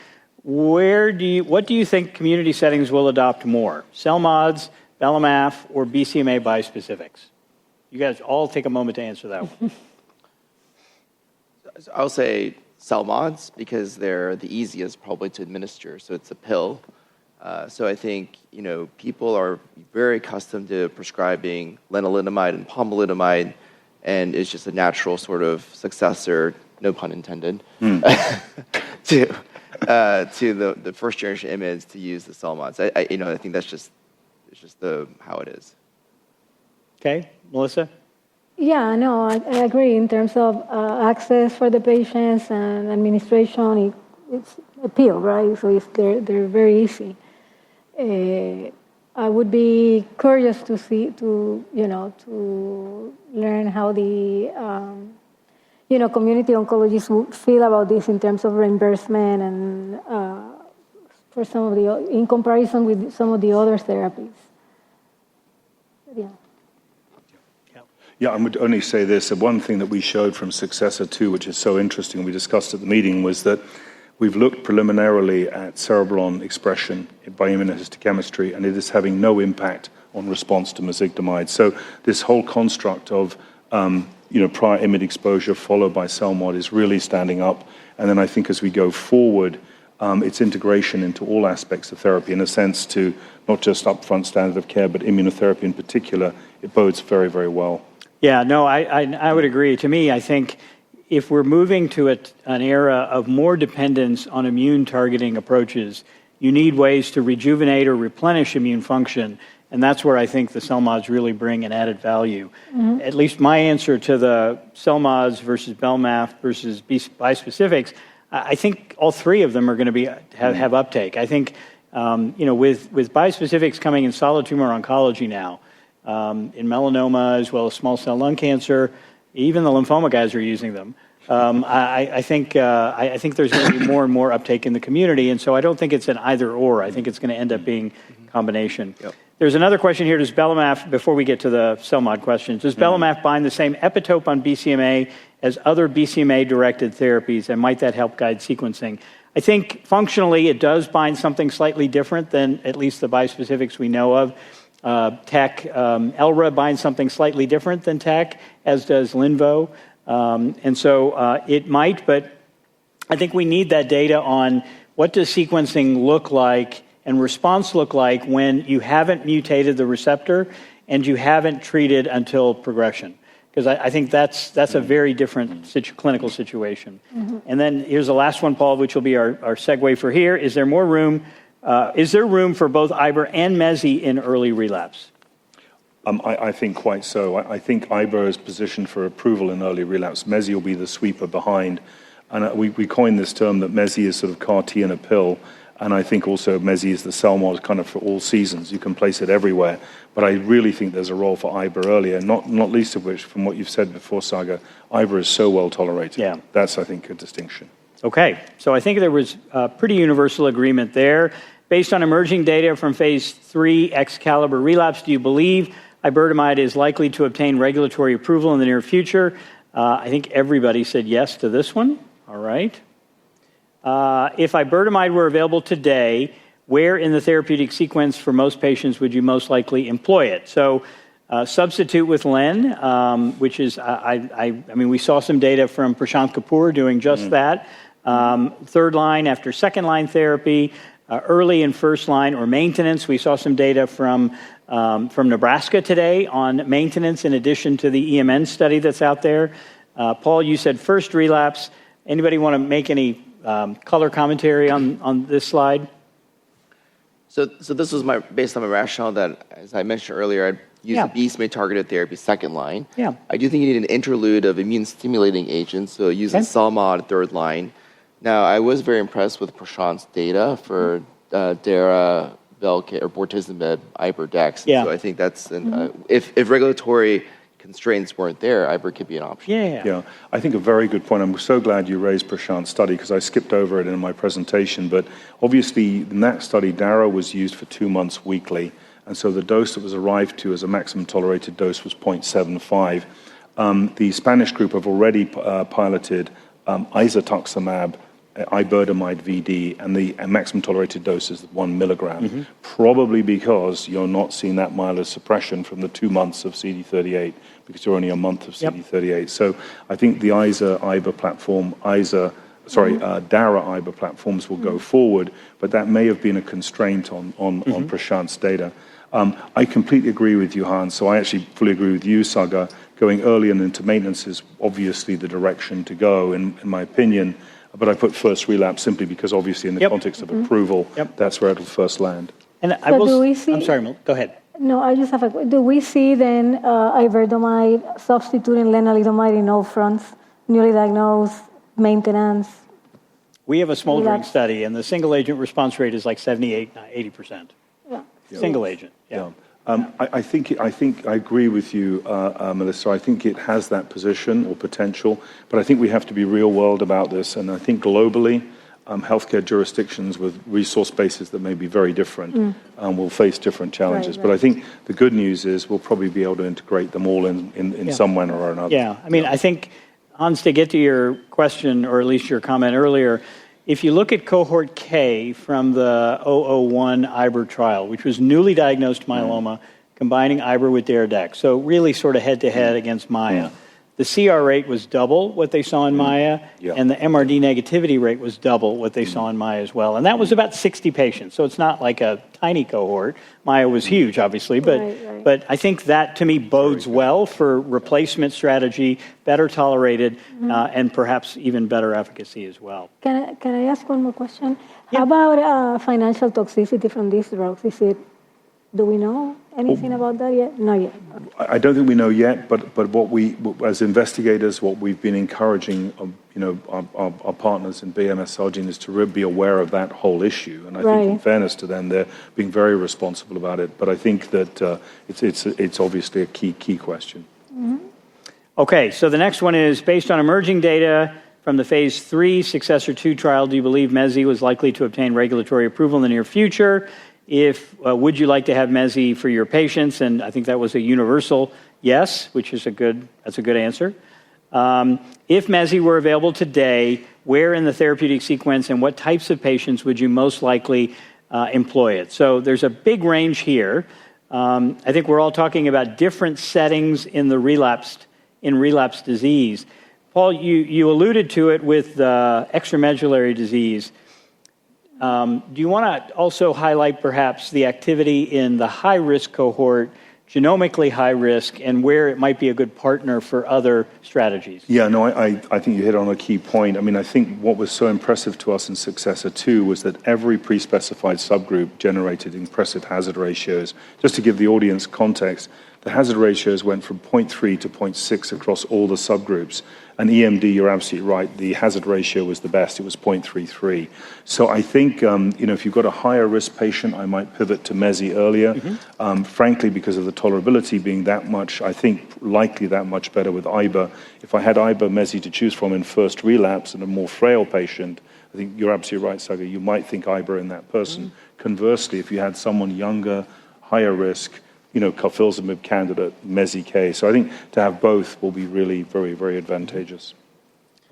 What do you think community settings will adopt more? CELMoDs, belamaf, or BCMA bispecifics? You guys all take a moment to answer that one. I'll say CELMoDs because they're the easiest probably to administer. So it's a pill. So I think, people are very accustomed to prescribing lenalidomide and pomalidomide, and it's just a natural sort of successor, no pun intended, to the first generation IMiDs to use the CELMoDs. I think it's just how it is. Okay, Melissa? Yeah, no, I agree. In terms of access for the patients and administration, it's a pill, right? So they're very easy. I would be curious to learn how the community oncologists would feel about this in terms of reimbursement and for in comparison with some of the other therapies. Yeah. Yeah, I would only say this. One thing that we showed from Successor 2, which is so interesting, we discussed at the meeting, was that we've looked preliminarily at Cereblon expression by immunohistochemistry, and it is having no impact on response to mezigdomide. So this whole construct of prior IMiD exposure followed by CELMoD is really standing up. And then I think as we go forward, its integration into all aspects of therapy, in a sense to not just upfront standard of care, but immunotherapy in particular, it bodes very, very well. Yeah, no, I would agree. To me, I think if we're moving to an era of more dependence on immune-targeting approaches, you need ways to rejuvenate or replenish immune function, and that's where I think the CELMoDs really bring an added value. Mm-hmm. At least my answer to the CELMoDs versus Belmaf versus bispecifics, I think all three of them are going to have uptake. I think, with bispecifics coming in solid tumor oncology now, in melanoma as well as small cell lung cancer, even the lymphoma guys are using them. I think there's going to be more and more uptake in the community, and so I don't think it's an either or. I think it's going to end up being a combination. Yep. There's another question here. Does belamaf, before we get to the CELMoD questions, does belamaf bind the same epitope on BCMA as other BCMA-directed therapies, and might that help guide sequencing? I think functionally it does bind something slightly different than at least the bispecifics we know of. Elra binds something slightly different than TAC, as does Linvo. And so it might, but I think we need that data on what does sequencing look like and response look like when you haven't mutated the receptor and you haven't treated until progression. Because I think that's a very different clinical situation. Mm-hmm. And then here's the last one, Paul, which will be our segue for here. Is there room for both IBRA and Mezi in early relapse? I think quite so. I think IBRA is positioned for approval in early relapse. Mezi will be the sweeper behind. And we coined this term that Mezi is sort of CAR-T in a pill. And I think also Mezi is the CELMoD kind of for all seasons. You can place it everywhere. But I really think there's a role for IBRA earlier, not least of which, from what you've said before, Sagar, IBRA is so well tolerated. Yeah. That's, I think, a distinction. Okay. So I think there was pretty universal agreement there. Based on emerging data from phase 3 Excalibur relapse, do you believe iberdomide is likely to obtain regulatory approval in the near future? I think everybody said yes to this one. All right. If iberdomide were available today, where in the therapeutic sequence for most patients would you most likely employ it? So substitute with Len, which is, I mean, we saw some data from Prashant Kapoor doing just that. Third line after second line therapy, early and first line or maintenance. We saw some data from from Nebraska today on maintenance in addition to the EMN study that's out there. Paul, you said first relapse. Anybody want to make any color commentary on this slide? So this was based on my rationale that, as I mentioned earlier, I'd use the BCMA targeted therapy second line. Yeah. I do think you need an interlude of immune stimulating agents, so using Salmod third line. Now, I was very impressed with Prashant's data for Dara, Velcade, or bortezomib, Iber-Dex. Yeah. So I think that's if regulatory constraints weren't there, Iber could be an option. Yeah, I think a very good point. I'm so glad you raised Prashant's study because I skipped over it in my presentation. But obviously, in that study, Dara was used for 2 months weekly. And so the dose that was arrived to as a maximum tolerated dose was 0.75. The Spanish group have already piloted isatuximab, iberdomide VD, and the maximum tolerated dose is 1 milligram, probably because you're not seeing that myelosuppression from the 2 months of CD38, because you're only a month of CD38. So I think the Iber platform, Dara Iber platforms will go forward, but that may have been a constraint on Prashant's data. I completely agree with you, Hans. So I actually fully agree with you, Sagar. Going early and into maintenance is obviously the direction to go, in my opinion. But I put first relapse simply because obviously in the context of approval, that's where it'll first land. And do we see, I'm sorry, Mel, go ahead. No, I just have a question. Do we see then iberdomide substituting lenalidomide in all fronts, newly diagnosed, maintenance? We have a smoldering Relapse. study, and the single agent response rate is like 78, 80%. Yeah. Single agent. Yeah. I think I agree with you, Melissa. I think it has that position or potential, but I think we have to be real world about this. And I think globally, healthcare jurisdictions with resource bases that may be very different will face different challenges. Right. But I think the good news is we'll probably be able to integrate them all in some way or another. Yeah. I mean, I think, Hans, to get to your question, or at least your comment earlier, if you look at cohort K from the 001 Iber trial, which was newly diagnosed myeloma, combining Iber with Dara-Dex, so really sort of head-to-head against Maya, the CR rate was double what they saw in Maya, and the MRD negativity rate was double what they saw in Maya as well. And that was about 60 patients, so it's not like a tiny cohort. Maya was huge, obviously, but I think that, to me, bodes well for replacement strategy, better tolerated, and perhaps even better efficacy as well. Can I ask one more question? How about financial toxicity from these drugs? Do we know anything about that yet? Not yet. Okay. I don't think we know yet, but what we, as investigators, what we've been encouraging, our partners in BMS Celgene is to be aware of that whole issue. And I think, in fairness to them, they're being very responsible about it. But I think that it's obviously a key question. Okay, so the next one is, based on emerging data from the phase 3 Successor 2 trial, do you believe Mezi was likely to obtain regulatory approval in the near future? Would you like to have Mezi for your patients? And I think that was a universal yes, which is that's a good answer. If Mezi were available today, where in the therapeutic sequence and what types of patients would you most likely employ it? So there's a big range here. I think we're all talking about different settings in relapsed disease. Paul, you alluded to it with extramedullary disease. Do you want to also highlight perhaps the activity in the high-risk cohort, genomically high risk, and where it might be a good partner for other strategies? Yeah, no, I think you hit on a key point. I mean, I think what was so impressive to us in Successor 2 was that every pre-specified subgroup generated impressive hazard ratios. Just to give the audience context, the hazard ratios went from 0.3 to 0.6 across all the subgroups. And EMD, you're absolutely right, the hazard ratio was the best. It was 0.33. So I think, if you've got a higher risk patient, I might pivot to Mezi earlier. Frankly, because of the tolerability being that much, I think likely that much better with Iber. If I had Iber Mezi to choose from in first relapse and a more frail patient, I think you're absolutely right, Sagar, you might think Iber in that person. Conversely, if you had someone younger, higher risk, carfilzomib candidate, Mezi-K. So I think to have both will be really very, very advantageous.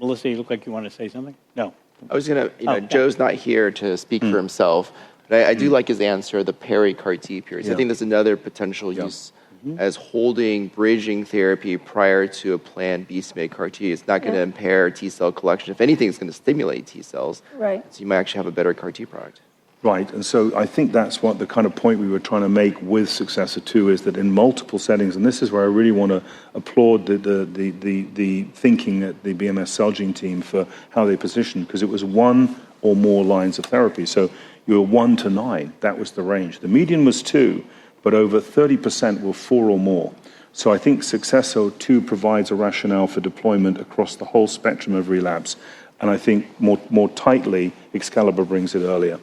Melissa, you look like you want to say something? No. I was going to, Joe's not here to speak for himself, but I do like his answer, the peri-CAR-T period. So I think that's another potential use as bridging therapy prior to a planned BCMA CAR-T. It's not going to impair T-cell collection. If anything, it's going to stimulate T-cells. Right. So you might actually have a better CAR-T product. Right, and so I think that's what the kind of point we were trying to make with Successor 2 is that in multiple settings, and this is where I really want to applaud the thinking at the BMS Celgene team for how they positioned, because it was 1 or more lines of therapy. So you were 1 to 9, that was the range. The median was 2, but over 30% were 4 or more. So I think Successor 2 provides a rationale for deployment across the whole spectrum of relapse, and I think more tightly, Excalibur brings it earlier.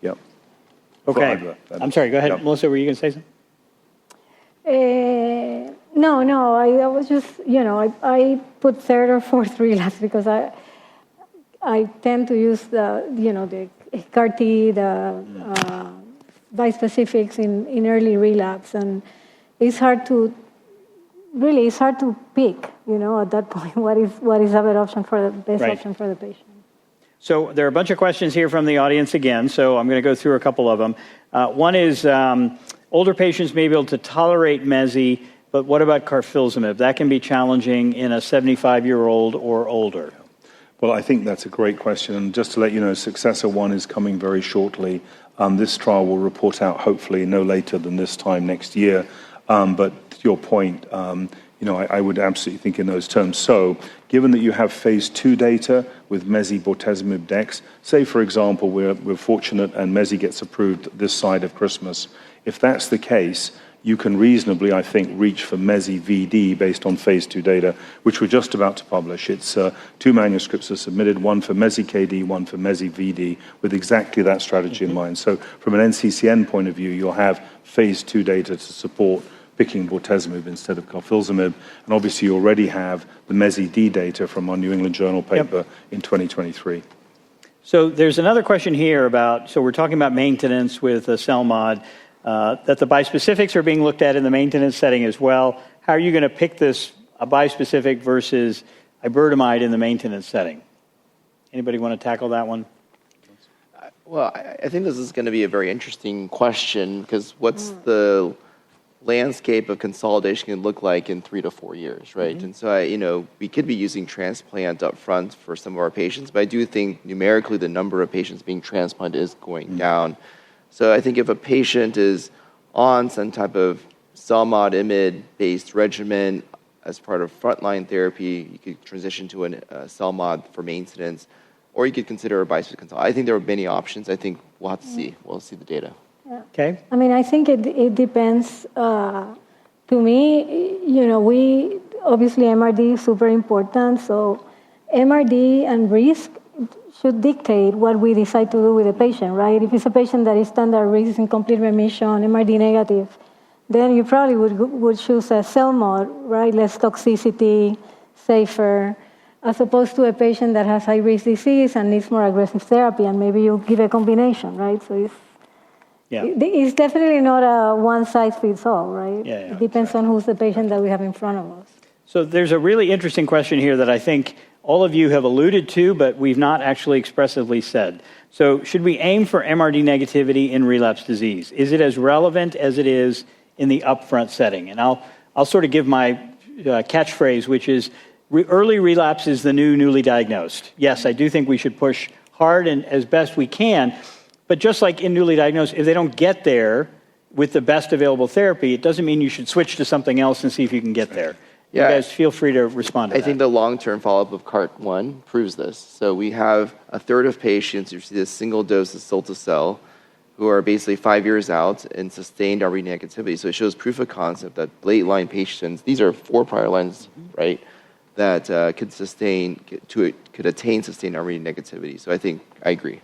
Yeah. Okay. I'm sorry, go ahead. Yeah. Melissa, were you going to say something? No, I was just, I put third or fourth relapse because I tend to use the CAR-T, the bispecifics in early relapse, and it's hard to pick, at that point, what is a better option for the best option for the patient. So there are a bunch of questions here from the audience again, so I'm going to go through a couple of them. One is older patients may be able to tolerate Mezi, but what about carfilzomib? That can be challenging in a 75-year-old or older. Well, I think that's a great question. And just to let you know, Successor 1 is coming very shortly. This trial will report out hopefully no later than this time next year. But to your point, I would absolutely think in those terms. So given that you have phase 2 data with Mezi, bortezomib, Dex, say, for example, we're fortunate and Mezi gets approved this side of Christmas. If that's the case, you can reasonably, I think, reach for Mezi VD based on phase 2 data, which we're just about to publish. It's 2 manuscripts are submitted, one for Mezi KD, one for Mezi VD, with exactly that strategy in mind. So from an NCCN point of view, you'll have phase 2 data to support picking bortezomib instead of carfilzomib. And obviously, you already have the Mezi D data from our New England Journal paper in 2023. So there's another question here about, so we're talking about maintenance with CELMoD, that the bispecifics are being looked at in the maintenance setting as well. How are you going to pick a bispecific versus iberdomide in the maintenance setting? Anybody want to tackle that one? Well, I think this is going to be a very interesting question, because what's the landscape of consolidation can look like in 3 to 4 years, right? And so, we could be using transplant up front for some of our patients, but I do think numerically the number of patients being transplanted is going down. So I think if a patient is on some type of CELMoD IMiD-based regimen as part of frontline therapy, you could transition to a CELMoD for maintenance, or you could consider a bispecific consult. I think there are many options. I think we'll have to see. We'll see the data. Yeah. Okay. I mean, I think it depends. To me, we obviously MRD is super important. So MRD and risk should dictate what we decide to do with the patient, right? If it's a patient that is standard risk in complete remission, MRD negative, then you probably would choose a CELMoD, right? Less toxicity, safer, as opposed to a patient that has high-risk disease and needs more aggressive therapy, and maybe you give a combination, right? So it's definitely not a one-size-fits-all, right? It depends on who's the patient that we have in front of us. So there's a really interesting question here that I think all of you have alluded to, but we've not actually expressively said. So should we aim for MRD negativity in relapse disease? Is it as relevant as it is in the upfront setting? And I'll sort of give my catchphrase, which is early relapse is the newly diagnosed. Yes, I do think we should push hard and as best we can. But just like in newly diagnosed, if they don't get there with the best available therapy, it doesn't mean you should switch to something else and see if you can get there. Yeah. You guys feel free to respond to that. I think the long-term follow-up of CART1 proves this. So we have a third of patients who receive a single dose of cilta-cel who are basically 5 years out and sustained RB negativity. So it shows proof of concept that late-line patients, these are 4 prior lines, right, that could attain sustained RB negativity. So I think I agree.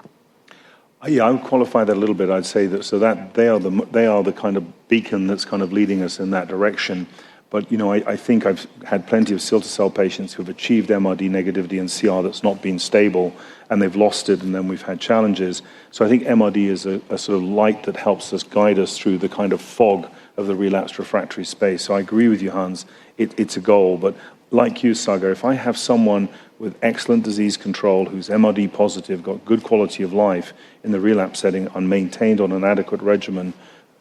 Yeah, I would qualify that a little bit. I'd say that they are the kind of beacon that's kind of leading us in that direction. But, I think I've had plenty of cilta-cel patients who've achieved MRD negativity and CR that's not been stable, and they've lost it, and then we've had challenges. So I think MRD is a sort of light that helps us guide us through the kind of fog of the relapsed refractory space. So I agree with you, Hans. It's a goal. But like you, Sagar, if I have someone with excellent disease control who's MRD positive, got good quality of life in the relapse setting, and maintained on an adequate regimen,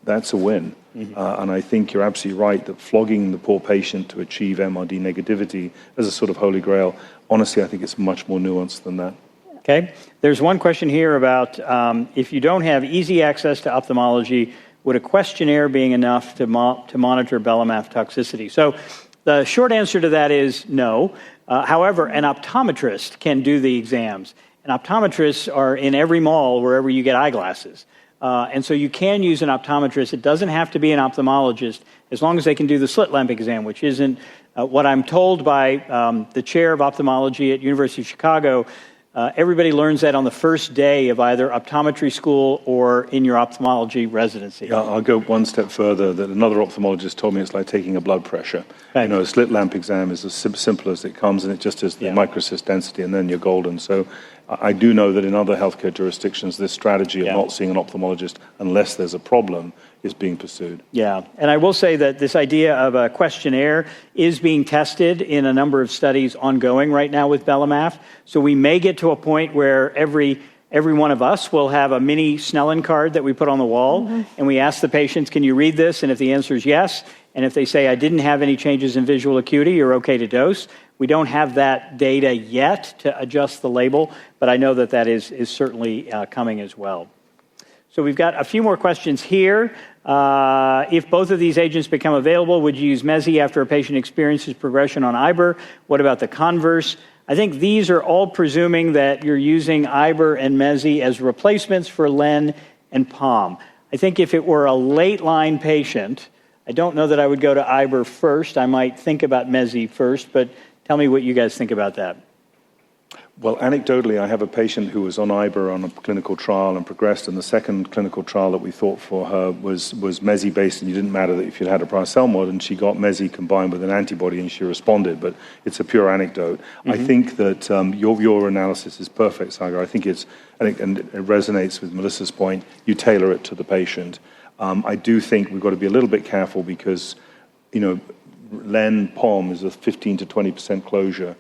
that's a win. And I think you're absolutely right that flogging the poor patient to achieve MRD negativity as a sort of holy grail, honestly, I think it's much more nuanced than that. Okay. There's one question here about if you don't have easy access to ophthalmology, would a questionnaire being enough to monitor belamaf toxicity? So the short answer to that is no. However, an optometrist can do the exams. And optometrists are in every mall wherever you get eyeglasses. And so you can use an optometrist. It doesn't have to be an ophthalmologist as long as they can do the slit lamp exam, which isn't what I'm told by the chair of ophthalmology at University of Chicago. Everybody learns that on the first day of either optometry school or in your ophthalmology residency. Yeah, I'll go one step further. That another ophthalmologist told me it's like taking a blood pressure. Right. You know, a slit lamp exam is as simple as it comes, and it just is the microcyst density, and then you're golden. So I do know that in other healthcare jurisdictions, this strategy of not seeing an ophthalmologist unless there's a problem is being pursued. Yeah, and I will say that this idea of a questionnaire is being tested in a number of studies ongoing right now with belamaf. So we may get to a point where every one of us will have a mini Snellen card that we put on the wall, and we ask the patients, can you read this? And if the answer is yes, and if they say, I didn't have any changes in visual acuity, you're okay to dose. We don't have that data yet to adjust the label, but I know that that is certainly coming as well. So we've got a few more questions here. If both of these agents become available, would you use Mezi after a patient experiences progression on IBR? What about the converse? I think these are all presuming that you're using IBR and Mezi as replacements for Len and POM. I think if it were a late-line patient, I don't know that I would go to IBR first. I might think about Mezi first, but tell me what you guys think about that. Well, anecdotally, I have a patient who was on IBR on a clinical trial and progressed, and the second clinical trial that we thought for her was Mezi-based, and it didn't matter that if you'd had a prior CELMoD, and she got Mezi combined with an antibody, and she responded, but it's a pure anecdote. I think that your analysis is perfect, Sagar. I think and it resonates with Melissa's point. You tailor it to the patient. I do think we've got to be a little bit careful because, you know, Len-POM is a 15 to 20% closure.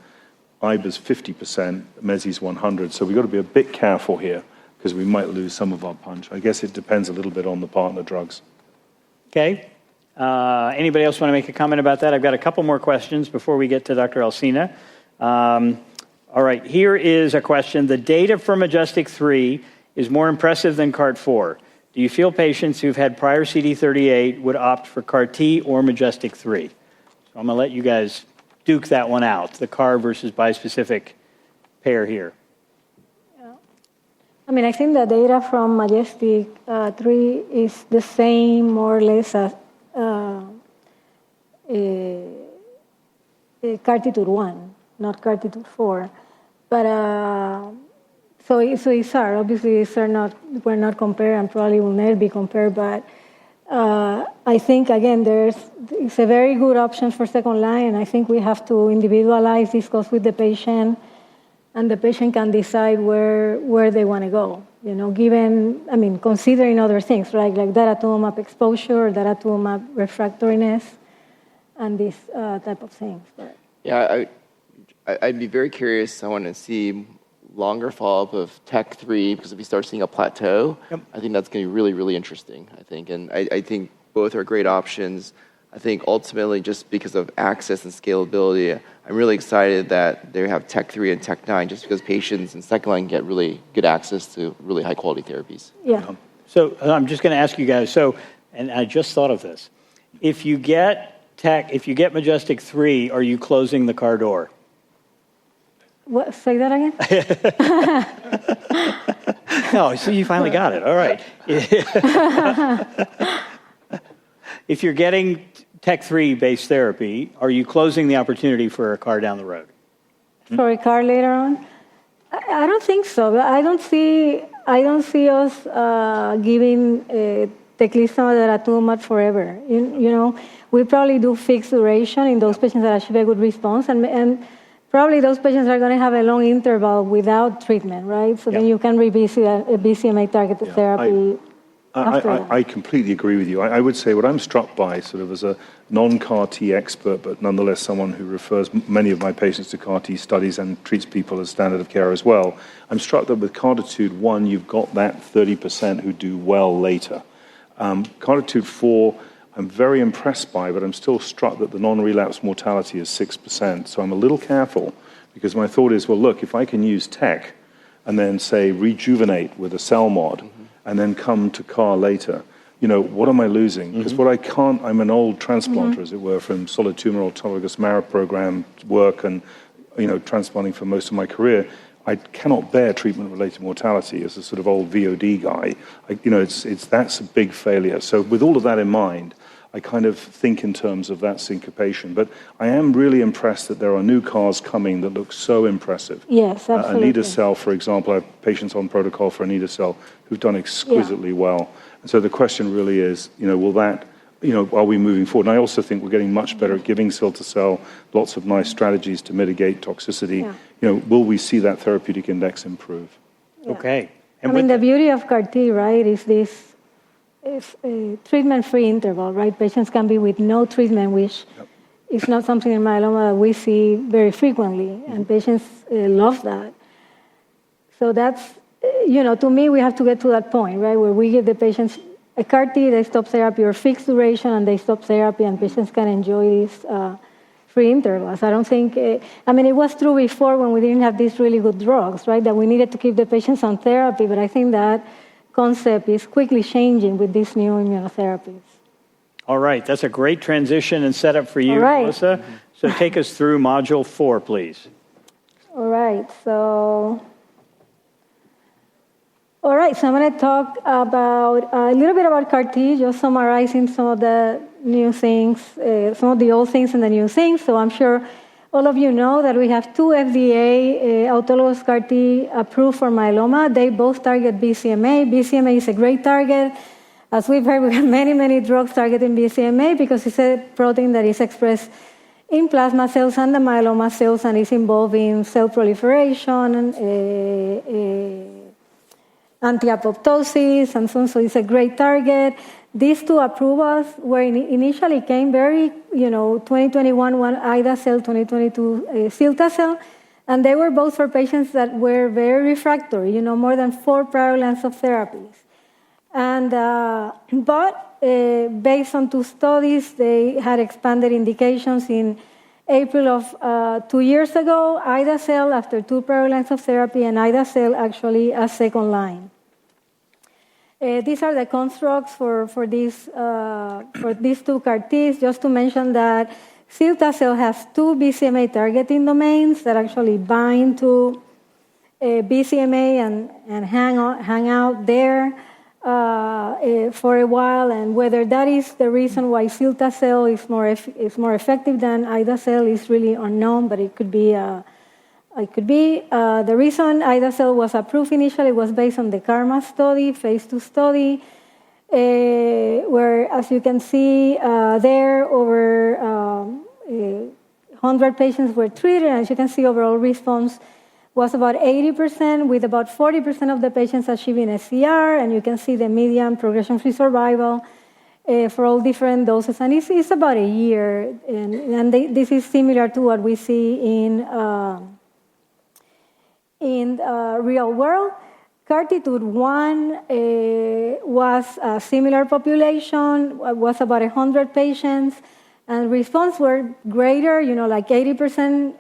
IBR's 50%, Mezi's 100. So we've got to be a bit careful here because we might lose some of our punch. I guess it depends a little bit on the partner drugs. Okay. Anybody else want to make a comment about that? I've got a couple more questions before we get to Dr. Alsina. All right, here is a question. The data for Majestic 3 is more impressive than CART4. Do you feel patients who've had prior CD38 would opt for CAR-T or Majestic 3? So I'm going to let you guys duke that one out, the CAR versus bispecific pair here. Yeah. I mean, I think the data from Majestic 3 is the same, more or less, as CARTITUDE-1, not CARTITUDE-4. But so these are obviously we're not compared and probably will never be compared, but I think, again, it's a very good option for second line, and I think we have to individualize, discuss with the patient, and the patient can decide where they want to go, you know, considering other things, right, like daratumumab exposure, daratumumab refractoriness, and these type of things. But. Yeah, I'd be very curious. I want to see longer follow-up of TEC3, because if we start seeing a plateau, I think that's going to be really, really interesting, I think. And I think both are great options. I think ultimately, just because of access and scalability, I'm really excited that they have TEC3 and TEC9, just because patients in second line get really good access to really high-quality therapies. Yeah. So I'm just going to ask you guys, and I just thought of this. If you get Majestic 3, are you closing the CAR door? What, say that again? No, so you finally got it. All right. If you're getting TEC3-based therapy, are you closing the opportunity for a CAR down the road? For a CAR later on? I don't think so. I don't see us giving teclistamab daratumumab forever. You know, we probably do fixed duration in those patients that achieve a good response, and probably those patients are going to have a long interval without treatment, right? So then you can revisit a BCMA-targeted therapy after that. I completely agree with you. I would say what I'm struck by, sort of as a non-CAR-T expert, but nonetheless someone who refers many of my patients to CAR-T studies and treats people as standard of care as well, I'm struck that with CARTITUDE-1, you've got that 30% who do well later. CARTITUDE-4, I'm very impressed by, but I'm still struck that the non-relapse mortality is 6%. So I'm a little careful because my thought is, well, look, if I can use TEC and then, say, rejuvenate with a cell mod, and then come to CAR later, what am I losing? Because I'm an old transplanter, as it were, from solid tumor autologous marrow program work and, transplanting for most of my career. I cannot bear treatment-related mortality as a sort of old VOD guy. That's a big failure. So with all of that in mind, I kind of think in terms of that syncopation. But I am really impressed that there are new CARs coming that look so impressive. Yes, absolutely. Anito-cel, for example, I have patients on protocol for Anito-cel who've done exquisitely well. And so the question really is, will that, are we moving forward? And I also think we're getting much better at giving cell-to-cell, lots of nice strategies to mitigate toxicity. Will we see that therapeutic index improve? Yeah. Okay. And the beauty of CAR-T, right, is this a treatment-free interval, right? Patients can be with no treatment, which is not something in myeloma that we see very frequently, and patients love that. So that's, to me, we have to get to that point, right, where we give the patients a CAR-T, they stop therapy or fixed duration, and they stop therapy, and patients can enjoy these free intervals. I don't think, it was true before when we didn't have these really good drugs, right, that we needed to keep the patients on therapy, but I think that concept is quickly changing with these new immunotherapies. All right, that's a great transition and setup for you, right. Melissa. So take us through Module 4, please. All right, so I'm going to talk about a little bit about CAR-T, just summarizing some of the new things, some of the old things and the new things. So I'm sure all of you know that we have 2 FDA autologous CAR-T approved for myeloma. They both target BCMA. BCMA is a great target. As we've heard, we have many, many drugs targeting BCMA because it's a protein that is expressed in plasma cells and the myeloma cells and is involved in cell proliferation, anti-apoptosis, and so on. So it's a great target. These 2 approvals were initially came very, 2021, one ida-cel, 2022 cilta-cel, and they were both for patients that were very refractory, more than 4 prior lines of therapies. And, but based on 2 studies, they had expanded indications in April of 2 years ago, ida-cel after 2 prior lines of therapy, and ida-cel actually as second line. These are the constructs for these 2 CAR-Ts. Just to mention that cilta-cel has 2 BCMA targeting domains that actually bind to BCMA and hang out there for a while. And whether that is the reason why cilta-cel is more effective than ida-cel is really unknown, but it could be. The reason ida-cel was approved initially was based on the KarMMa study, phase 2 study, where, as you can see there, over 100 patients were treated, and as you can see, overall response was about 80%, with about 40% of the patients achieving a CR, and you can see the median progression-free survival for all different doses, and it's about a year, and this is similar to what we see in real world. CARTITUDE-1 was a similar population, was about 100 patients, and response were greater, like 80%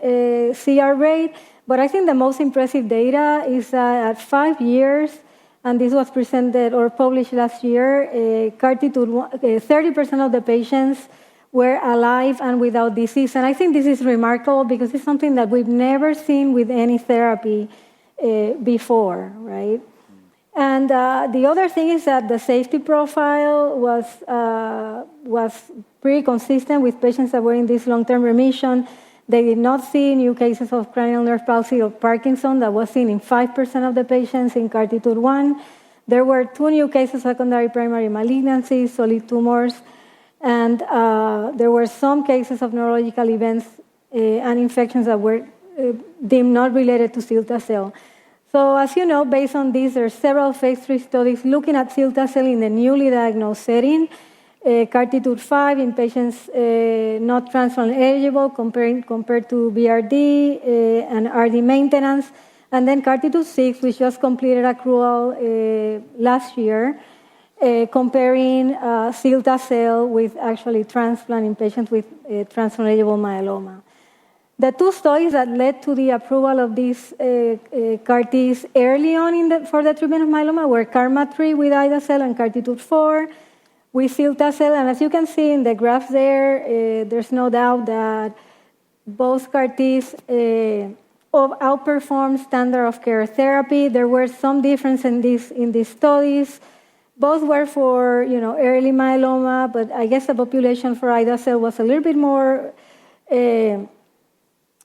CR rate. But I think the most impressive data is that at 5 years, and this was presented or published last year, CARTITUDE-1, 30% of the patients were alive and without disease. And I think this is remarkable because it's something that we've never seen with any therapy before, right? And the other thing is that the safety profile was pretty consistent with patients that were in this long-term remission. They did not see new cases of cranial nerve palsy or Parkinson that was seen in 5% of the patients in CARTITUDE-1. There were 2 new cases of secondary primary malignancies, solid tumors, and there were some cases of neurological events and infections that were deemed not related to cilta-cel. So as you know, based on this, there are several phase 3 studies looking at cilta-cel in the newly diagnosed setting. CARTITUDE-5 in patients not transplant eligible compared to BRD and RD maintenance. And then CARTITUDE-6, which just completed accrual last year, comparing cilta-cel with actually transplant in patients with transplant-eligible myeloma. The two studies that led to the approval of these CAR-Ts early on for the treatment of myeloma were KarMMa-3 with ide-cel and CARTITUDE-4 with cilta-cel. And as you can see in the graph there, there's no doubt that both CAR-Ts outperformed standard of care therapy. There were some difference in these studies. Both were for early myeloma, but I guess the population for ide-cel was a little bit more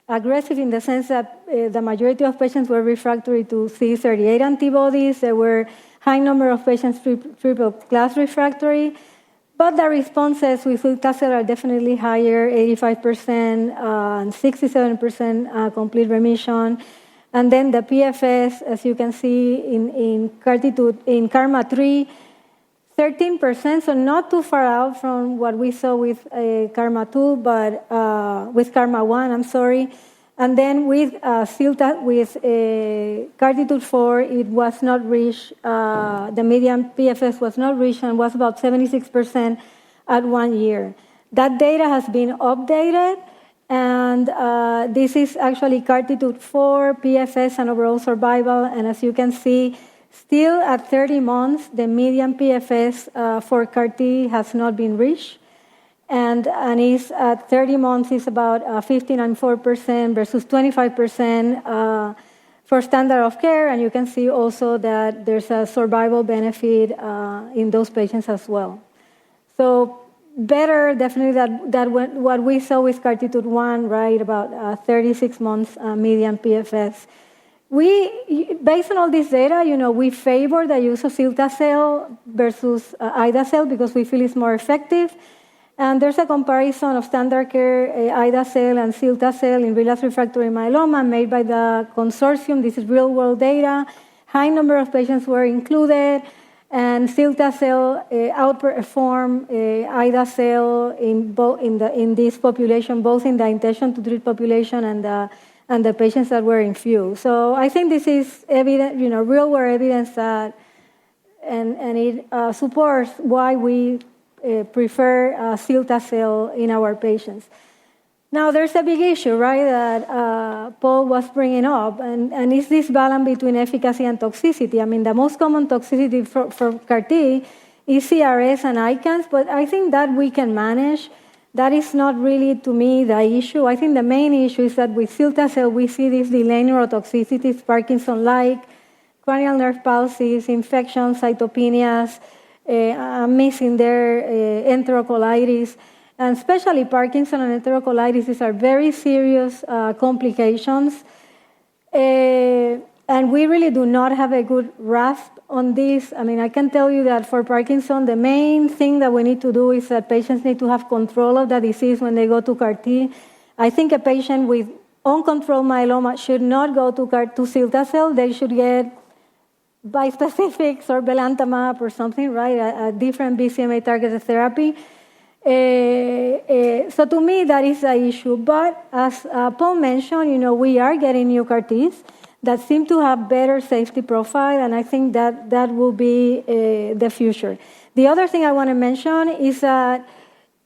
aggressive in the sense that the majority of patients were refractory to CD38 antibodies. There were high number of patients triple class refractory, but the responses with cilta-cel are definitely higher, 85% and 67% complete remission. And then the PFS, as you can see in KarMMa-3, 13%, so not too far out from what we saw with KarMMa-2, but with KarMMa-1, I'm sorry. And then with CARTITUDE-4, it was not reached, the median PFS was not reached and was about 76% at 1 year. That data has been updated, and this is actually CARTITUDE-4, PFS, and overall survival. And as you can see, still at 30 months, the median PFS for CAR-T has not been reached. And is at 30 months is about 15.4% versus 25% for standard of care. And you can see also that there's a survival benefit in those patients as well. So better definitely that what we saw with CARTITUDE-1, right, about 36 months median PFS. Based on all this data, we favor the use of cilta-cel versus ide-cel because we feel it's more effective. And there's a comparison of standard care ide-cel and cilta-cel in relapsed refractory myeloma made by the consortium. This is real-world data. High number of patients were included, and cilta-cel outperformed ide-cel in this population, both in the intention to treat population and the patients that were infused. So I think this is evident, real-world evidence that, and it supports why we prefer cilta-cel in our patients. Now, there's a big issue, right, that Paul was bringing up, and it's this balance between efficacy and toxicity. I mean, the most common toxicity for CAR-T is CRS and ICANS, but I think that we can manage. That is not really, to me, the issue. I think the main issue is that with cilta-cel, we see these delayed neurotoxicities, Parkinson-like, cranial nerve palsies, infections, cytopenias, missing their enterocolitis, and especially Parkinson and enterocolitis. These are very serious complications, and we really do not have a good grasp on this. I mean, I can tell you that for Parkinson, the main thing that we need to do is that patients need to have control of the disease when they go to CAR-T. I think a patient with uncontrolled myeloma should not go to cilta-cel. They should get bispecifics or belantamab or something, right? A different BCMA targeted therapy. So to me, that is the issue. But as Paul mentioned, we are getting new CAR-Ts that seem to have better safety profile, and I think that will be the future. The other thing I want to mention is that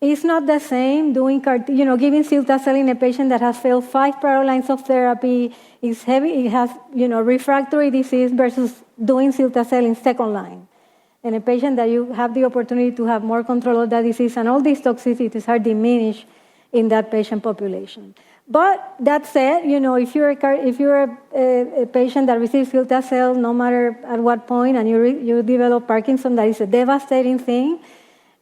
it's not the same doing CAR-T, giving cilta-cel in a patient that has failed 5 prior lines of therapy, is heavy, it has, refractory disease versus doing cilta-cel in second line. And a patient that you have the opportunity to have more control of that disease, and all these toxicities are diminished in that patient population. But that said, if you're a patient that receives cilta-cel, no matter at what point, and you develop Parkinson, that is a devastating thing.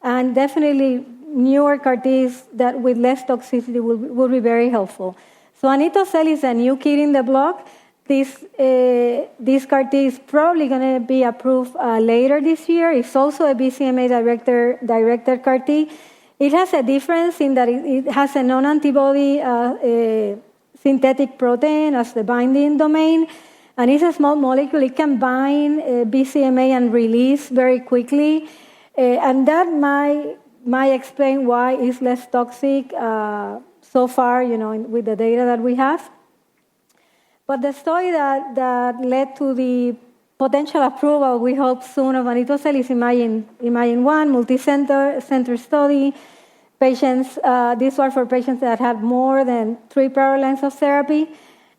And definitely newer CAR-Ts that with less toxicity will be very helpful. So anito-cel is a new kid in the block. This CAR-T is probably going to be approved later this year. It's also a BCMA-directed CAR-T. It has a difference in that it has a non-antibody synthetic protein as the binding domain, and it's a small molecule. It can bind BCMA and release very quickly, and that might explain why it's less toxic so far, with the data that we have. But the story that led to the potential approval, we hope soon, of anito-cel is Imagine-1, multi-center study. Patients, these were for patients that had more than 3 prior lines of therapy,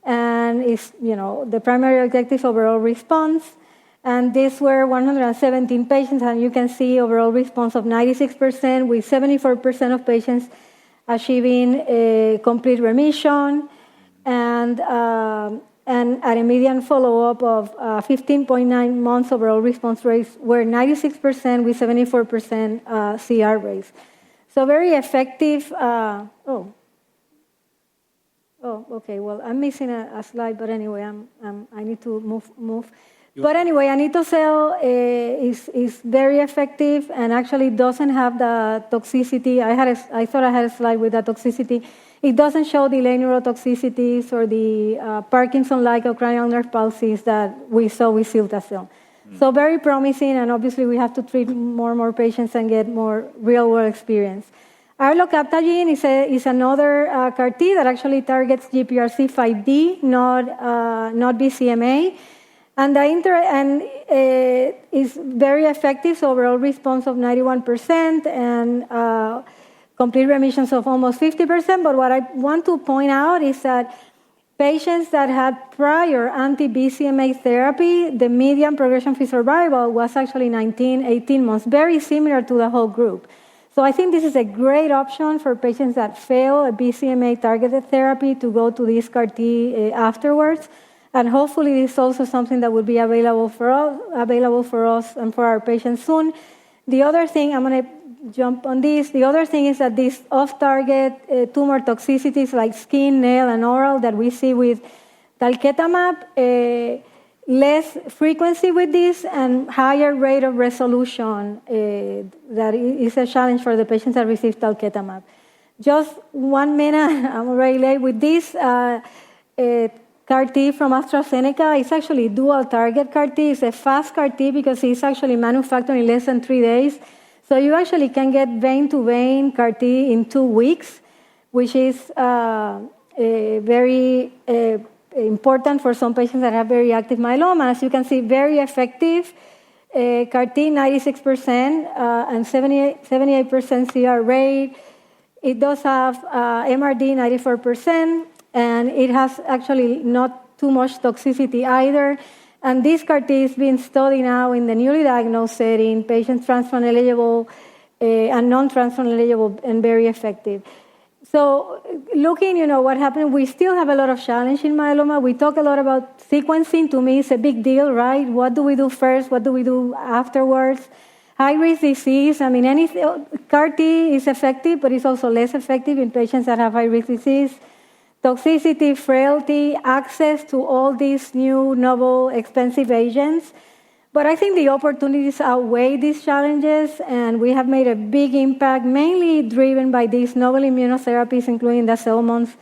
and is, the primary objective overall response. And these were 117 patients, and you can see overall response of 96%, with 74% of patients achieving a complete remission, and at a median follow-up of 15.9 months, overall response rates were 96% with 74% CR rates. So very effective. Okay. Well, I'm missing a slide, but anyway, I need to move. But anyway, anito-cel is very effective and actually doesn't have the toxicity. I thought I had a slide with the toxicity. It doesn't show delayed neurotoxicities or the Parkinson-like or cranial nerve palsies that we saw with cilta-cel. So very promising, and obviously we have to treat more and more patients and get more real-world experience. Arlocaptagene is another CAR T that actually targets GPRC5D, not BCMA. And is very effective, so overall response of 91% and complete remissions of almost 50%. But what I want to point out is that patients that had prior anti-BCMA therapy, the median progression-free survival was actually 18 months, very similar to the whole group. So I think this is a great option for patients that fail a BCMA-targeted therapy to go to this CAR T afterwards. And hopefully this is also something that will be available for us and for our patients soon. The other thing, I'm going to jump on this. The other thing is that these off-target tumor toxicities like skin, nail, and oral that we see with talquetamab, less frequency with this and higher rate of resolution. That is a challenge for the patients that receive talquetamab. Just 1 minute, I'm already late with this. CAR T from AstraZeneca is actually dual target CAR T. It's a fast CAR T because it's actually manufactured in less than 3 days. So you actually can get vein-to-vein CAR T in 2 weeks, which is very important for some patients that have very active myeloma. As you can see, very effective. CAR T, 96% and 78% CR rate. It does have MRD, 94%. And it has actually not too much toxicity either. And this CAR T is being studied now in the newly diagnosed setting, patients transplant eligible and non-transplant eligible, and very effective. So looking, what happened, we still have a lot of challenge in myeloma. We talk a lot about sequencing. To me, it's a big deal, right? What do we do first? What do we do afterwards? High-risk disease, CAR T is effective, but it's also less effective in patients that have high-risk disease. Toxicity, frailty, access to all these new, novel, expensive agents. But I think the opportunities outweigh these challenges, and we have made a big impact, mainly driven by these novel immunotherapies, including the CELMONs,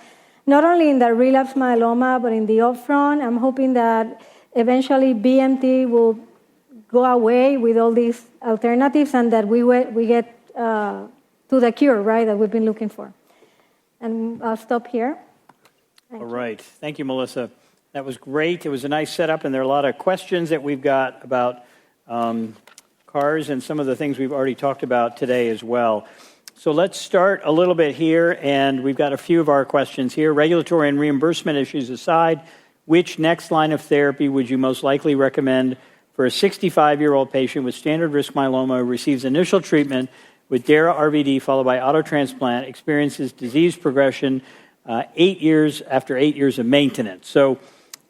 not only in the relapsed myeloma, but in the upfront. I'm hoping that eventually BMT will go away with all these alternatives and that we get to the cure, right, that we've been looking for. And I'll stop here. All right. Thank you, Melissa. That was great. It was a nice setup, and there are a lot of questions that we've got about CARs and some of the things we've already talked about today as well. So let's start a little bit here, and we've got a few of our questions here. Regulatory and reimbursement issues aside, which next line of therapy would you most likely recommend for a 65-year-old patient with standard risk myeloma who receives initial treatment with DARA-RVD followed by autotransplant, experiences disease progression 8 years after 8 years of maintenance? So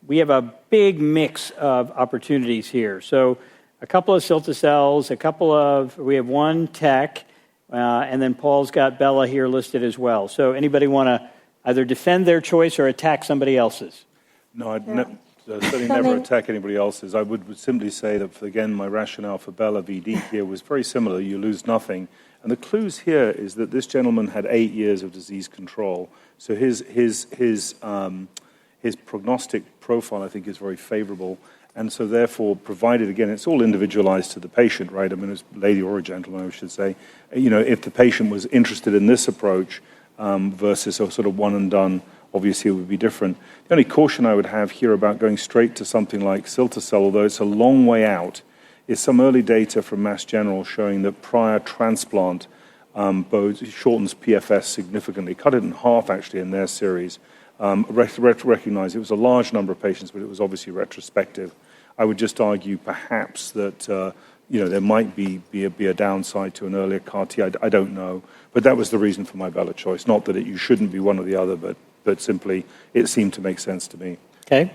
we have a big mix of opportunities here. So a couple of cilta-cels, we have one tech, and then Paul's got Bella here listed as well. So anybody want to either defend their choice or attack somebody else's? No, I'd certainly never attack anybody else's. I would simply say that, again, my rationale for Bella VD here was very similar. You lose nothing. And the clues here is that this gentleman had 8 years of disease control. So his prognostic profile, I think, is very favorable. And so therefore, provided, again, it's all individualized to the patient, right? I mean, it's a lady or a gentleman, I should say. If the patient was interested in this approach versus a sort of one and done, obviously it would be different. The only caution I would have here about going straight to something like cilta-cel, although it's a long way out, is some early data from Mass General showing that prior transplant shortens PFS significantly, cut it in half actually in their series. Recognize it was a large number of patients, but it was obviously retrospective. I would just argue perhaps that there might be a downside to an earlier CAR-T. I don't know, but that was the reason for my ballot choice. Not that you shouldn't be one or the other, but simply it seemed to make sense to me. Okay.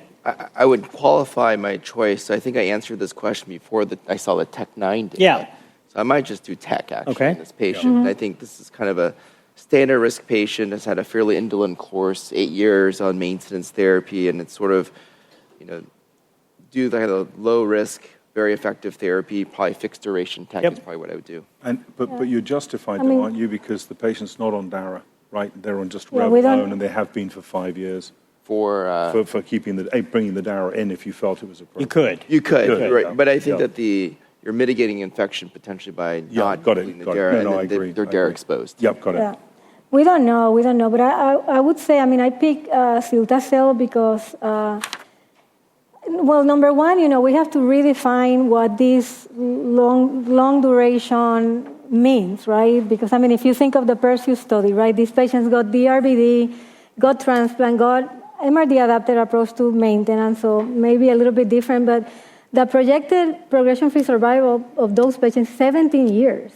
I would qualify my choice. I think I answered this question before I saw the Tech9 data. Yeah. So I might just do Tech, actually, Okay. in this patient. And I think this is kind of a standard risk patient, has had a fairly indolent course, 8 years on maintenance therapy, and it's sort of, do the low risk, very effective therapy, probably fixed duration Tech is probably what I would do. But you're justified, though, aren't you? Because the patient's not on DARA, right? They're on just Yeah, Rev alone, and they have been for 5 years. For keeping bringing the DARA in if you felt it was appropriate. You could. You could, right? Yeah. But I think Yeah. that you're mitigating infection potentially by not got it, putting the got it. DARA, No, I and agree, they're I DARA agree. exposed. Yep, got it. Yeah. We don't know, but I would say, I picked cilta-cel because, number one, we have to redefine what this long duration means, right? Because, if you think of the Perseus study, right, these patients got DRBD, got transplant, got MRD-adapted approach to maintenance, so maybe a little bit different, but the projected progression-free survival of those patients, 17 years.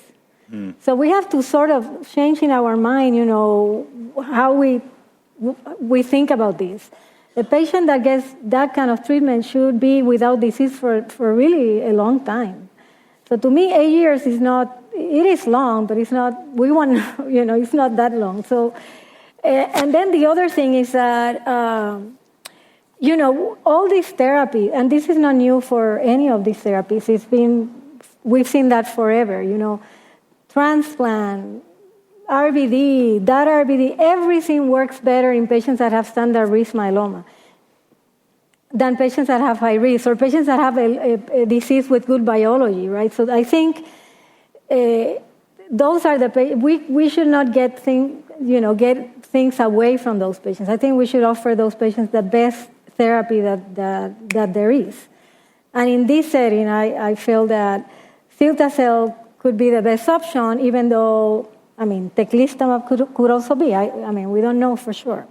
So we have to sort of change in our mind, how we think about this. A patient that gets that kind of treatment should be without disease for really a long time. So to me, 8 years is not, it is long, but it's not, it's not that long. So, and then the other thing is that, all this therapy, and this is not new for any of these therapies, we've seen that forever, transplant, RBD, that RBD, everything works better in patients that have standard risk myeloma than patients that have high risk or patients that have a disease with good biology, right? So I think those are we should not get things away from those patients. I think we should offer those patients the best therapy that there is. And in this setting, I feel that cilta-cel could be the best option, even though, teclistamab could also be. We don't know for sure.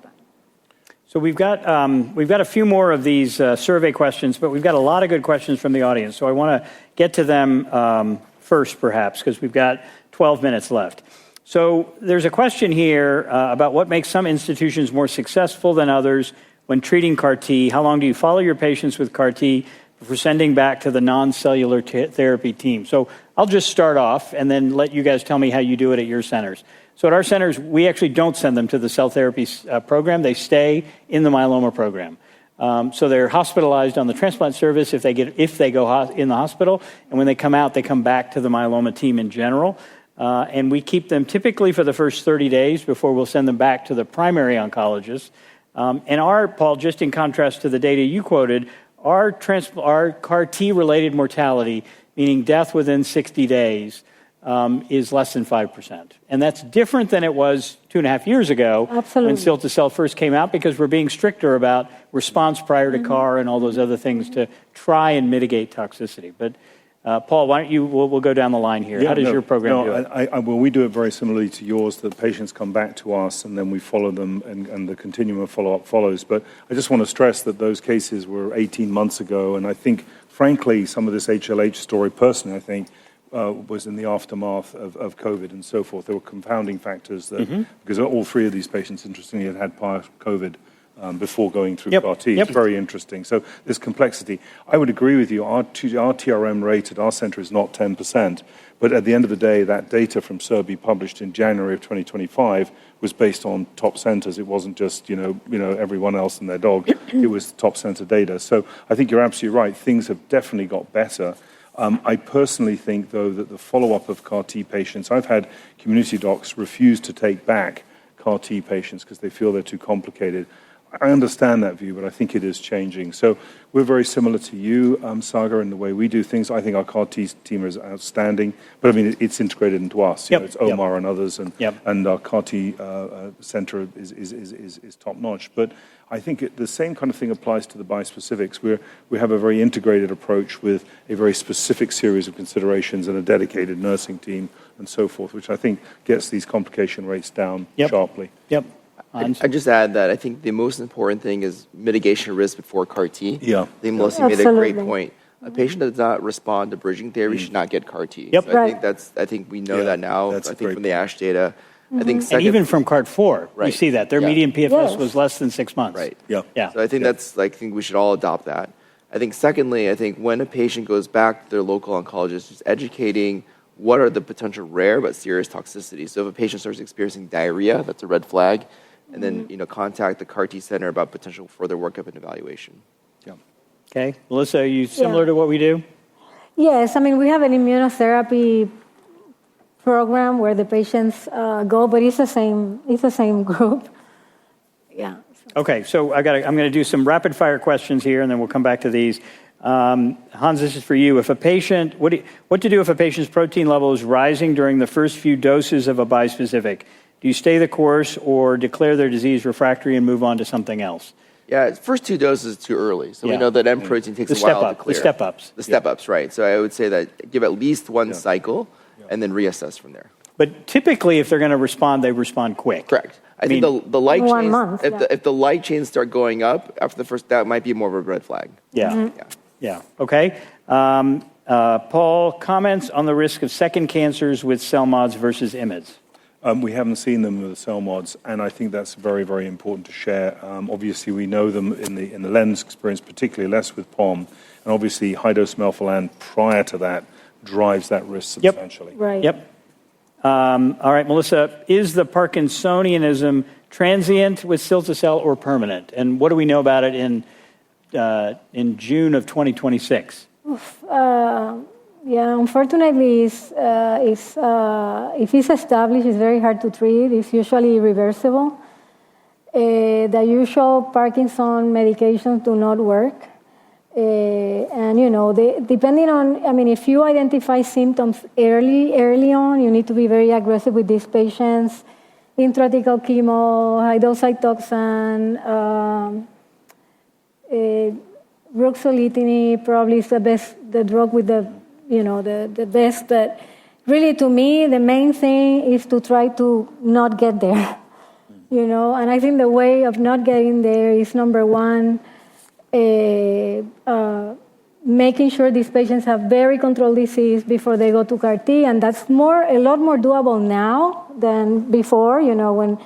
So we've got a few more of these survey questions, but we've got a lot of good questions from the audience. So I want to get to them first, perhaps, because we've got 12 minutes left. So there's a question here about what makes some institutions more successful than others when treating CAR-T. How long do you follow your patients with CAR-T before sending back to the non-cellular therapy team? So I'll just start off and then let you guys tell me how you do it at your centers. So at our centers, we actually don't send them to the cell therapy program. They stay in the myeloma program. So they're hospitalized on the transplant service if they go in the hospital, and when they come out, they come back to the myeloma team in general. And we keep them typically for the first 30 days before we'll send them back to the primary oncologist. And Paul, just in contrast to the data you quoted, our CAR-T-related mortality, meaning death within 60 days, is less than 5%. And that's different than it was 2.5 years ago. Absolutely. When cilta-cel first came out, because we're being stricter about response prior to CAR and all those other things to try and mitigate toxicity. But Paul, why don't we'll go down the line here. Yeah, How does your program do it? Well, we do it very similarly to yours, that patients come back to us and then we follow them and the continuum of follow-up follows. But I just want to stress that those cases were 18 months ago, and I think, frankly, some of this HLH story, personally, I think, was in the aftermath of COVID and so forth. There were compounding factors that, because all three of these patients, interestingly, had prior COVID before going through CAR-T. It's very interesting. So there's complexity. I would agree with you. Our TRM rate at our center is not 10%, but at the end of the day, that data from Serbi published in January of 2025 was based on top centers. It wasn't just everyone else and their dog. It was top center data. So I think you're absolutely right. Things have definitely got better. I personally think, though, that the follow-up of CAR-T patients, I've had community docs refuse to take back CAR-T patients because they feel they're too complicated. I understand that view, but I think it is changing. So we're very similar to you, Sagar, in the way we do things. I think our CAR-T team is outstanding, but it's integrated into us. It's Omar and others, and our CAR-T center is top-notch. But I think the same kind of thing applies to the bispecifics. We have a very integrated approach with a very specific series of considerations and a dedicated nursing team and so forth, which I think gets these complication rates down sharply. Yep. I just add that I think the most important thing is mitigation of risk before CAR T. Yeah. I think Melissa made a great point. A patient that does not respond to bridging therapy should not get CAR T. Yep. So I think we know that now. I think from the ASH data. I think and even from CART4, we see that their median PFS was less than 6 months. Right. Yeah. So I think I think we should all adopt that. I think secondly, I think when a patient goes back to their local oncologist, just educating what are the potential rare but serious toxicities. So if a patient starts experiencing diarrhea, that's a red flag, and then contact the CAR T center about potential further workup and evaluation. Yeah. Okay, Melissa, are you similar to what we do? Yes, I mean we have an immunotherapy program where the patients go, but it's the same group. Yeah. Okay, so I'm going to do some rapid fire questions here, and then we'll come back to these. Hans, this is for you. If a patient, what to do if a patient's protein level is rising during the first few doses of a bispecific? Do you stay the course or declare their disease refractory and move on to something else? Yeah, first 2 doses is too early. So we know that M protein takes a while to clear. The step-ups. The step-ups, right. So I would say that give at least one cycle and then reassess from there. But typically, if they're going to respond, they respond quick. Correct. I think the light chains, 1 month, if the light chains start going up after the first, that might be more of a red flag. Yeah. Okay. Paul, comments on the risk of second cancers with cell mods versus IMiDs? We haven't seen them with the cell mods, and I think that's very, very important to share. Obviously, we know them in the LENS experience, particularly less with POM, and obviously high-dose melphalan prior to that drives that risk substantially. Right. Yep. All right, Melissa, is the Parkinsonianism transient with cilta-cel or permanent? And what do we know about it in June of 2026? Yeah, unfortunately, if it's established, it's very hard to treat. It's usually reversible. The usual Parkinson medications do not work. And, depending on, if you identify symptoms early on, you need to be very aggressive with these patients. Intrathecal chemo, high-dose Cytoxan, ruxolitinib probably is the drug with the best. But really, to me, the main thing is to try to not get there, And I think the way of not getting there is, number one, making sure these patients have very controlled disease before they go to CAR T, and that's a lot more doable now than before, when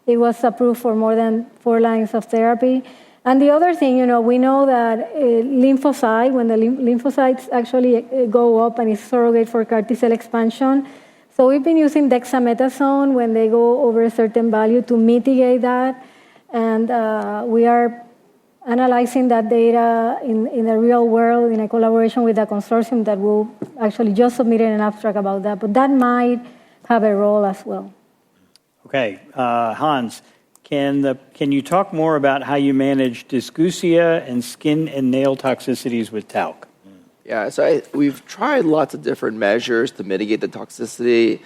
it was approved for more than 4 lines of therapy. And the other thing, we know that lymphocyte, when the lymphocytes actually go up and is surrogate for CAR T cell expansion. So we've been using dexamethasone when they go over a certain value to mitigate that, and we are analyzing that data in the real world in a collaboration with a consortium that will actually just submit an abstract about that. But that might have a role as well. Okay, Hans, can you talk more about how you manage dysgeusia and skin and nail toxicities with talc? Yeah, so we've tried lots of different measures to mitigate the toxicity.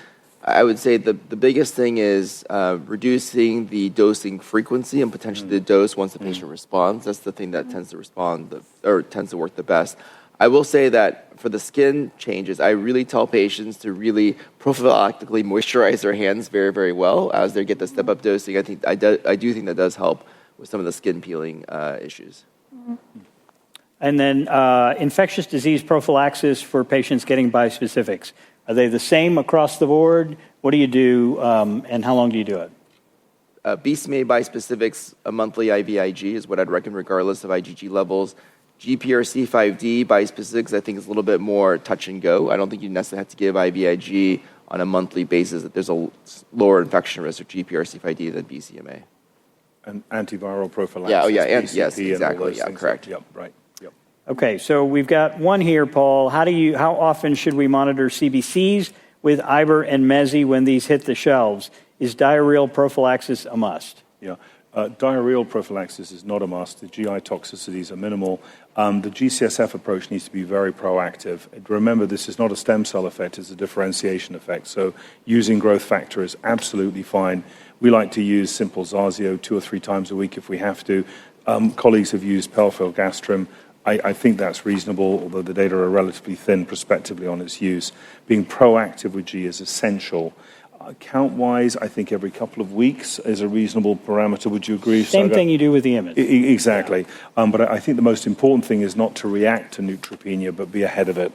I would say the biggest thing is reducing the dosing frequency and potentially the dose once the patient responds. That's the thing that tends to work the best. I will say that for the skin changes, I really tell patients to really prophylactically moisturize their hands very, very well as they get the step-up dosing. I do think that does help with some of the skin peeling issues. And then infectious disease prophylaxis for patients getting bispecifics. Are they the same across the board? What do you do, and how long do you do it? BCMA bispecifics, a monthly IVIG is what I'd recommend regardless of IgG levels. GPRC5D bispecifics, I think, is a little bit more touch and go. I don't think you necessarily have to give IVIG on a monthly basis. There's a lower infection risk of GPRC5D than BCMA. And antiviral prophylaxis. Yes, exactly. Yeah, correct. Yep, right. Yep. Okay, so we've got one here, Paul. How often should we monitor CBCs with Iber and Mezi when these hit the shelves? Is diarrheal prophylaxis a must? Yeah. Diarrheal prophylaxis is not a must. The GI toxicities are minimal. The GCSF approach needs to be very proactive. Remember, this is not a stem cell effect, it's a differentiation effect. So using growth factor is absolutely fine. We like to use simple Zarzio 2 or 3 times a week if we have to. Colleagues have used Pelfilgastrim. I think that's reasonable, although the data are relatively thin prospectively on its use. Being proactive with G is essential. Count-wise, I think every couple of weeks is a reasonable parameter. Would you agree, Same Sagar? thing you do with the image. Exactly. But I think the most important thing is not to react to neutropenia, but be ahead of it.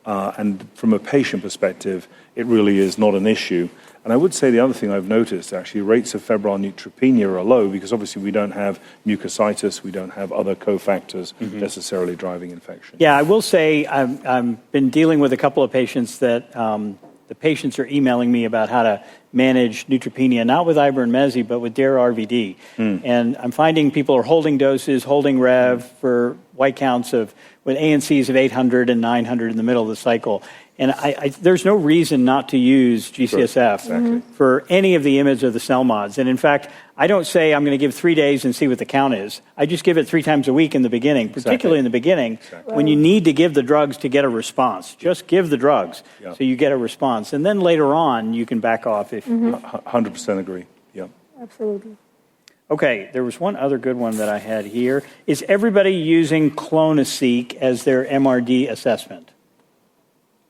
And from a patient perspective, it really is not an issue. And I would say the other thing I've noticed, actually, rates of febrile neutropenia are low because obviously we don't have mucositis, we don't have other cofactors necessarily driving infection. Yeah, I will say I've been dealing with a couple of patients that the patients are emailing me about how to manage neutropenia, not with Iber-Mezi, but with DARE-RVD. And I'm finding people are holding doses, holding Rev for white counts with ANCs of 800 and 900 in the middle of the cycle. And there's no reason not to use GCSF for any of the IMiDs or the cell mods. And in fact, I don't say I'm going to give 3 days and see what the count is. I just give it 3 times a week in the beginning, particularly in the beginning, when you need to give the drugs to get a response. Just give the drugs so you get a response. And then later on, you can back off. 100% agree, yeah. Absolutely. Okay, there was one other good one that I had here. Is everybody using clonoSEQ as their MRD assessment?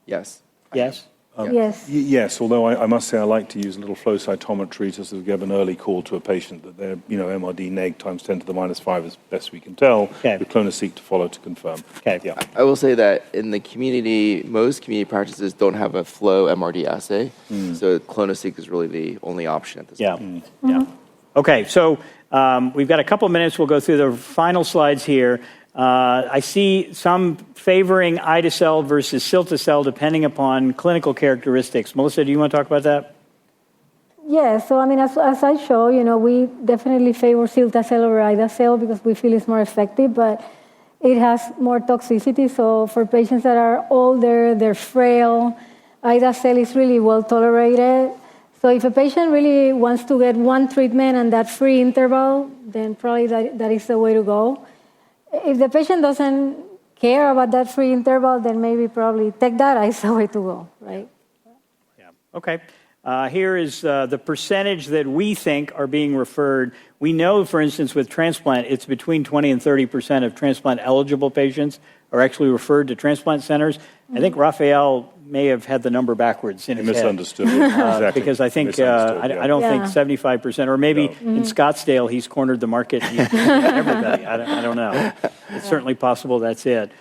Yes. Yes? Yes. Yes, although I must say I like to use a little flow cytometry to sort of give an early call to a patient that they're, MRD neg times 10 to the minus 5 as best we can tell, with clonoSEQ to follow to confirm. Okay. Yeah. I will say that in the community, most community practices don't have a flow MRD assay, so clonoSEQ is really the only option at this point. Yeah. Okay, so we've got a couple minutes. We'll go through the final slides here. I see some favoring ide-cel versus cilta-cel depending upon clinical characteristics. Melissa, do you want to talk about that? Yeah, so I mean, as I show, we definitely favor cilta-cel over ide-cel because we feel it's more effective, but it has more toxicity. So for patients that are older, they're frail, ide-cel is really well tolerated. So if a patient really wants to get one treatment and that free interval, then probably that is the way to go. If the patient doesn't care about that free interval, then maybe probably TechData is the way to go, right? Yeah. Okay. Here is the percentage that we think are being referred. We know, for instance, with transplant, it's between 20 and 30% of transplant-eligible patients are actually referred to transplant centers. I think Raphael may have had the number backwards in his misunderstood. head. Exactly. Because I think, I don't think 75%, or maybe in Scottsdale he's cornered the market. Everybody, I don't know. It's certainly possible that's it.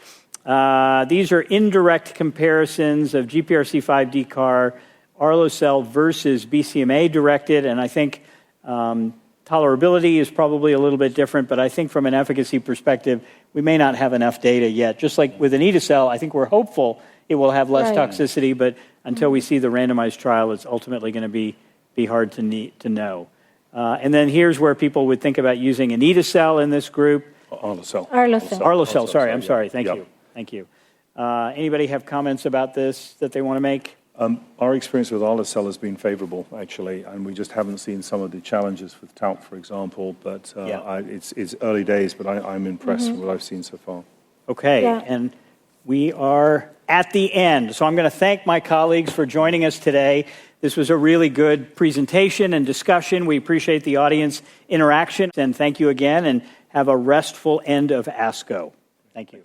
These are indirect comparisons of GPRC5 DCAR, Arlo-cel versus BCMA-directed, and I think tolerability is probably a little bit different, but I think from an efficacy perspective, we may not have enough data yet. Just like with anito-cel, I think we're hopeful it will have less toxicity, but until we see the randomized trial, it's ultimately going to be hard to know. And then here's where people would think about using anito-cel in this group. Arlo-cel, sorry, I'm sorry. Thank you. Anybody have comments about this that they want to make? Our experience with Arlo-cel has been favorable, actually, and we just haven't seen some of the challenges with TALC, for example, but it's early days, but I'm impressed with what I've seen so far. Okay, and we are at the end, so I'm going to thank my colleagues for joining us today. This was a really good presentation and discussion. We appreciate the audience interaction, and thank you again, and have a restful end of ASCO. Thank you.